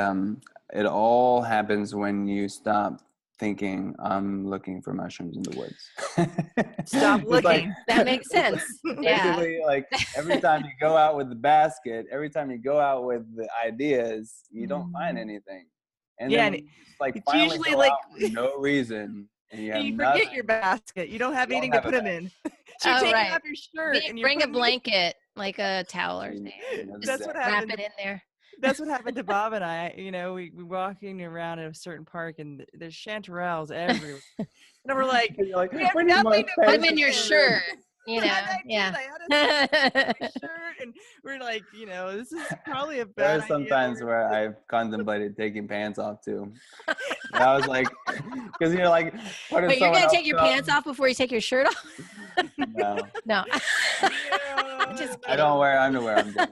it all happens when you stop thinking I'm looking for mushrooms in the woods. Stop It's like, looking. That makes sense. Yeah. basically, like every time you go out with the basket, every time you go out with the ideas, you don't find anything. And Yeah, then and when you just like it's finally usually go like out for no reason and you have you nothing, forget your basket. You don't have you don't anything to have a put them bag. in. So you're Oh, taking right. off your shirt and you're Bring a putting. blanket, like a towel or And something. that's Just That's what exactly. wrap happened. it in there. That's what happened to Bob and I. You know, we walking around at a certain park and there's chanterelles everywhere. And we're like, You're like, we have we need more nothing to Put put them space in them your in in. the room. shirt, you know. And I Yeah. did. I had a my shirt, and we're like, you know, this is probably a There bad are some idea. times where I've contemplated taking pants off too. And I was like, because you're like, what if Wait, you're someone gonna else take your comes? pants off before you take your shirt off? No, No. Yeah, Just I don't wear underwear. I'm done.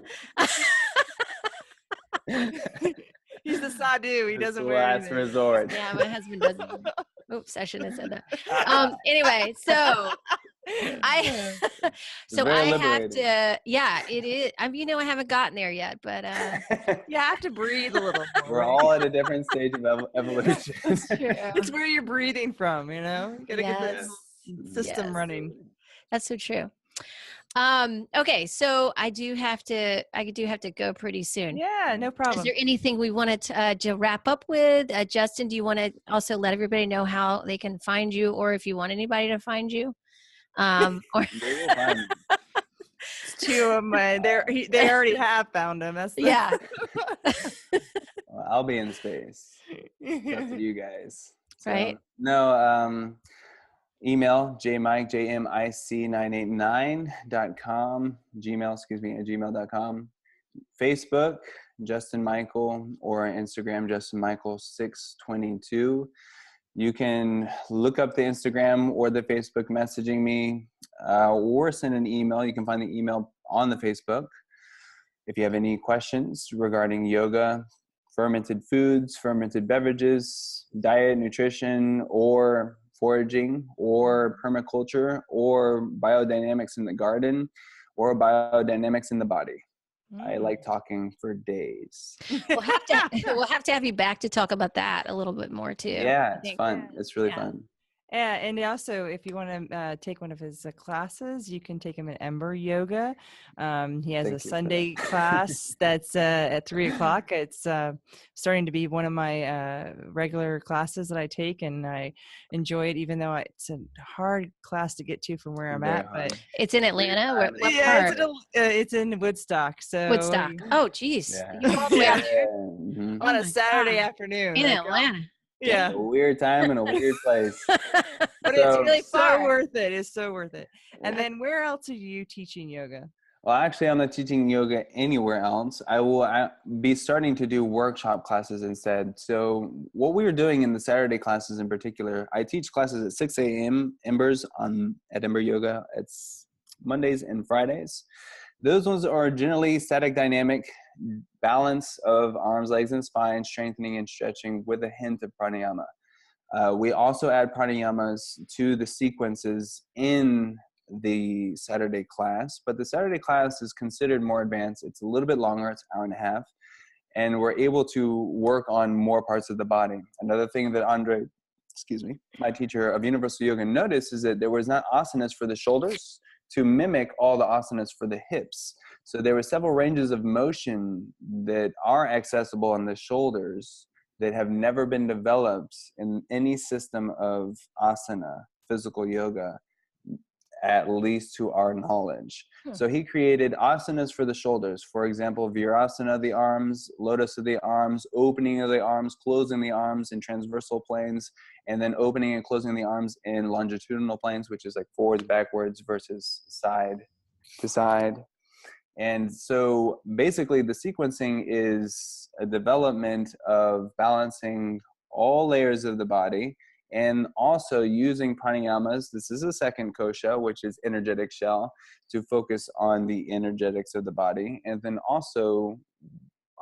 he's the sadhu. He It's doesn't the wear last anything. resort. Yeah, my husband doesn't. Oops, I shouldn't have said that. Anyway, so I so Very I have liberating. to, yeah, it is. I mean, I haven't gotten there yet, but You have to breathe a little more. We're Right? all at a different stage of evolution. it's true. It's where you're breathing from. You know, you gotta get Yes. the system Yes. running. That's so true. Okay, so I do have to go pretty soon. Yeah, no Is problem. there anything we wanted to wrap up with? Justin, do you want to also let everybody know how they can find you, or if you want anybody to find you? Or They will find me. It's two of them. They already have found him. That's the, yeah. Well, I'll be in space. It's up to you guys. So, Right. No, email jmic989.com, Gmail, excuse me, at gmail.com. Facebook, Justin Michael, or Instagram, Justin Michael 622. You can look up the Instagram or the Facebook messaging me, or send an email. You can find the email on the Facebook. If you have any questions regarding yoga, fermented foods, fermented beverages, diet, nutrition, or foraging, or permaculture, or biodynamics in the garden, or biodynamics in the body. I like talking for days. We'll have to have you back to talk about that a little bit more too. Yeah, it's fun. Yeah. It's really fun. Yeah, and also if you want to take one of his classes, you can take him at Ember Yoga. He has a Sunday class that's at 3:00. It's starting to be one of my regular classes that I take, and I enjoy it, even though it's a hard class to get to from where I'm at. But it's in Atlanta. What yeah, part? it's in Woodstock. So Woodstock. Oh, geez. Yeah. You go all the way out there? Mhm. on Oh a my Saturday God. afternoon In like, Atlanta. yeah. A weird time and a weird place. But So- it's really so far. worth it. It's so worth it. And Yeah. then where else are you teaching yoga? Well, actually, I'm not teaching yoga anywhere else. I will be starting to do workshop classes instead. So what we were doing in the Saturday classes in particular, I teach classes at 6 a.m. Embers at Ember Yoga. It's Mondays and Fridays. Those ones are generally static dynamic balance of arms, legs, and spine, strengthening and stretching with a hint of pranayama. We also add pranayamas to the sequences in the Saturday class, but the Saturday class is considered more advanced. It's a little bit longer, it's an hour and a half, and we're able to work on more parts of the body. Another thing that Andre, my teacher of Universal Yoga, noticed is that there was not asanas for the shoulders to mimic all the asanas for the hips. So there were several ranges of motion that are accessible on the shoulders that have never been developed in any system of asana, physical yoga, at least to our knowledge. So he created asanas for the shoulders. For example, virasana of the arms, lotus of the arms, opening of the arms, closing the arms in transversal planes, and then opening and closing the arms in longitudinal planes, which is like forwards, backwards versus side to side. And so basically the sequencing is a development of balancing all layers of the body and also using pranayamas. This is a second kosha, which is energetic shell, to focus on the energetics of the body. And then also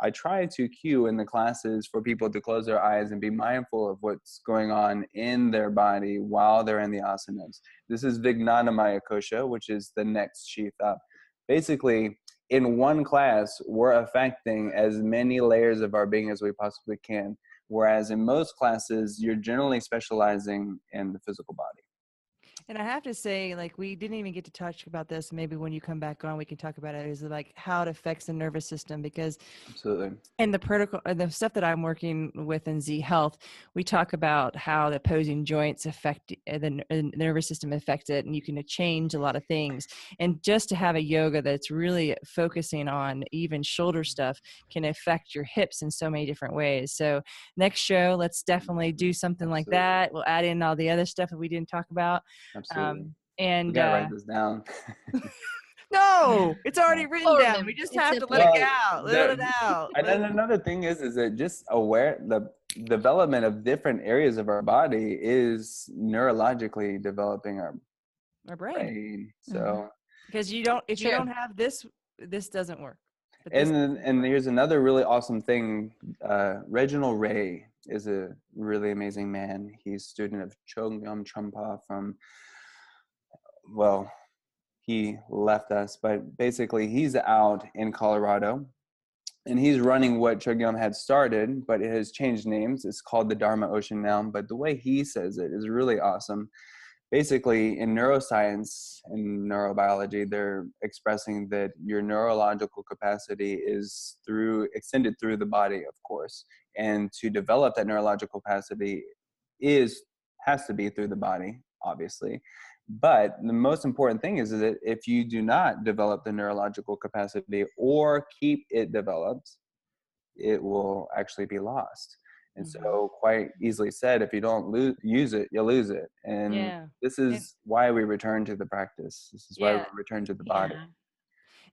I try to cue in the classes for people to close their eyes and be mindful of what's going on in their body while they're in the asanas. This is Vijnanamaya kosha, which is the next sheath up. Basically, in one class, we're affecting as many layers of our being as we possibly can. Whereas in most classes, you're generally specializing in the physical body. And I have to say, like, we didn't even get to touch about this. Maybe when you come back on, we can talk about it. Is like how it affects the nervous system, because Absolutely. and the protocol, the stuff that I'm working with in Z Health, we talk about how the opposing joints affect the nervous system, affect it, and you can change a lot of things. And just to have a yoga that's really focusing on even shoulder stuff can affect your hips in so many different ways. So next show, let's definitely do something like that. We'll add in all the other stuff that we didn't talk about. Absolutely. And we gotta write this down. no, it's already written down. We just have to let it out. Let it out. And then another thing is that just the development of different areas of our body is neurologically developing our brain. So because you don't, if you don't have this, this doesn't work. But and here's another really awesome thing. Reginald Ray is a really amazing man. He's a student of Chogyam Trungpa from, well, he left us, but basically he's out in Colorado and he's running what Chogyam had started, but it has changed names. It's called the Dharma Ocean now, but the way he says it is really awesome. Basically, in neuroscience and neurobiology, they're expressing that your neurological capacity is extended through the body, of course, and to develop that neurological capacity has to be through the body, obviously. But the most important thing is that if you do not develop the neurological capacity or keep it developed, it will actually be lost. And so quite easily said, if you don't use it, you'll lose it. And this is why we return to the practice. This is why we return to the body.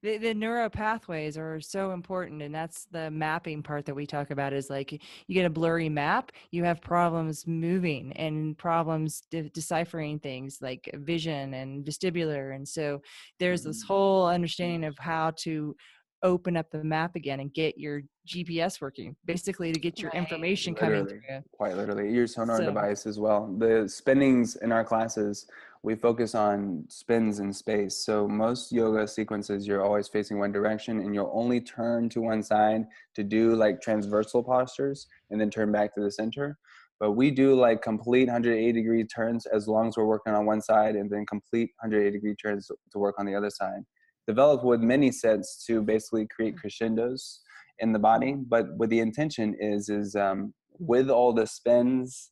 The neural pathways are so important, and that's the mapping part that we talk about. Is like you get a blurry map, you have problems moving and problems deciphering things like vision and vestibular. And so there's this whole understanding of how to open up the map again and get your GPS working, basically to get your information coming through. Quite literally, your sonar device as well. The spinnings in our classes, we focus on spins in space. So most yoga sequences, you're always facing one direction and you'll only turn to one side to do like transversal postures and then turn back to the center. But we do like complete 180-degree turns as long as we're working on one side, and then complete 180-degree turns to work on the other side. Developed with many sets to basically create crescendos in the body, but what the intention is with all the spins,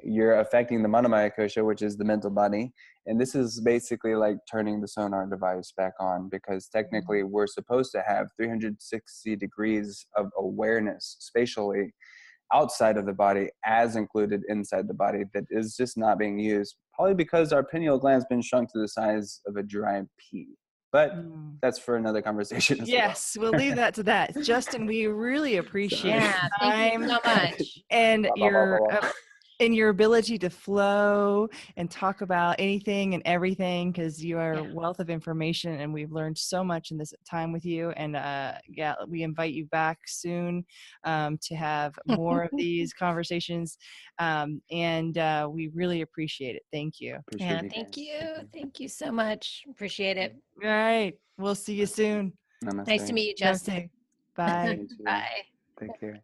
you're affecting the Manomaya kosha, which is the mental body. And this is basically like turning the sonar device back on, because technically we're supposed to have 360 degrees of awareness spatially outside of the body as included inside the body, that is just not being used, probably because our pineal gland's been shrunk to the size of a dry pea. But that's for another conversation as well. We'll leave that to that. Justin, we really appreciate your time. Thank you so much. And your ability to flow and talk about anything and everything, because you are a wealth of information, and we've learned so much in this time with you. And we invite you back soon to have more of these conversations. And we really appreciate it. Thank you. Thank you. Thank you so much. Appreciate it. All right. We'll see you soon. Namaste. Nice to meet you, Justin. Bye. Bye. Take care.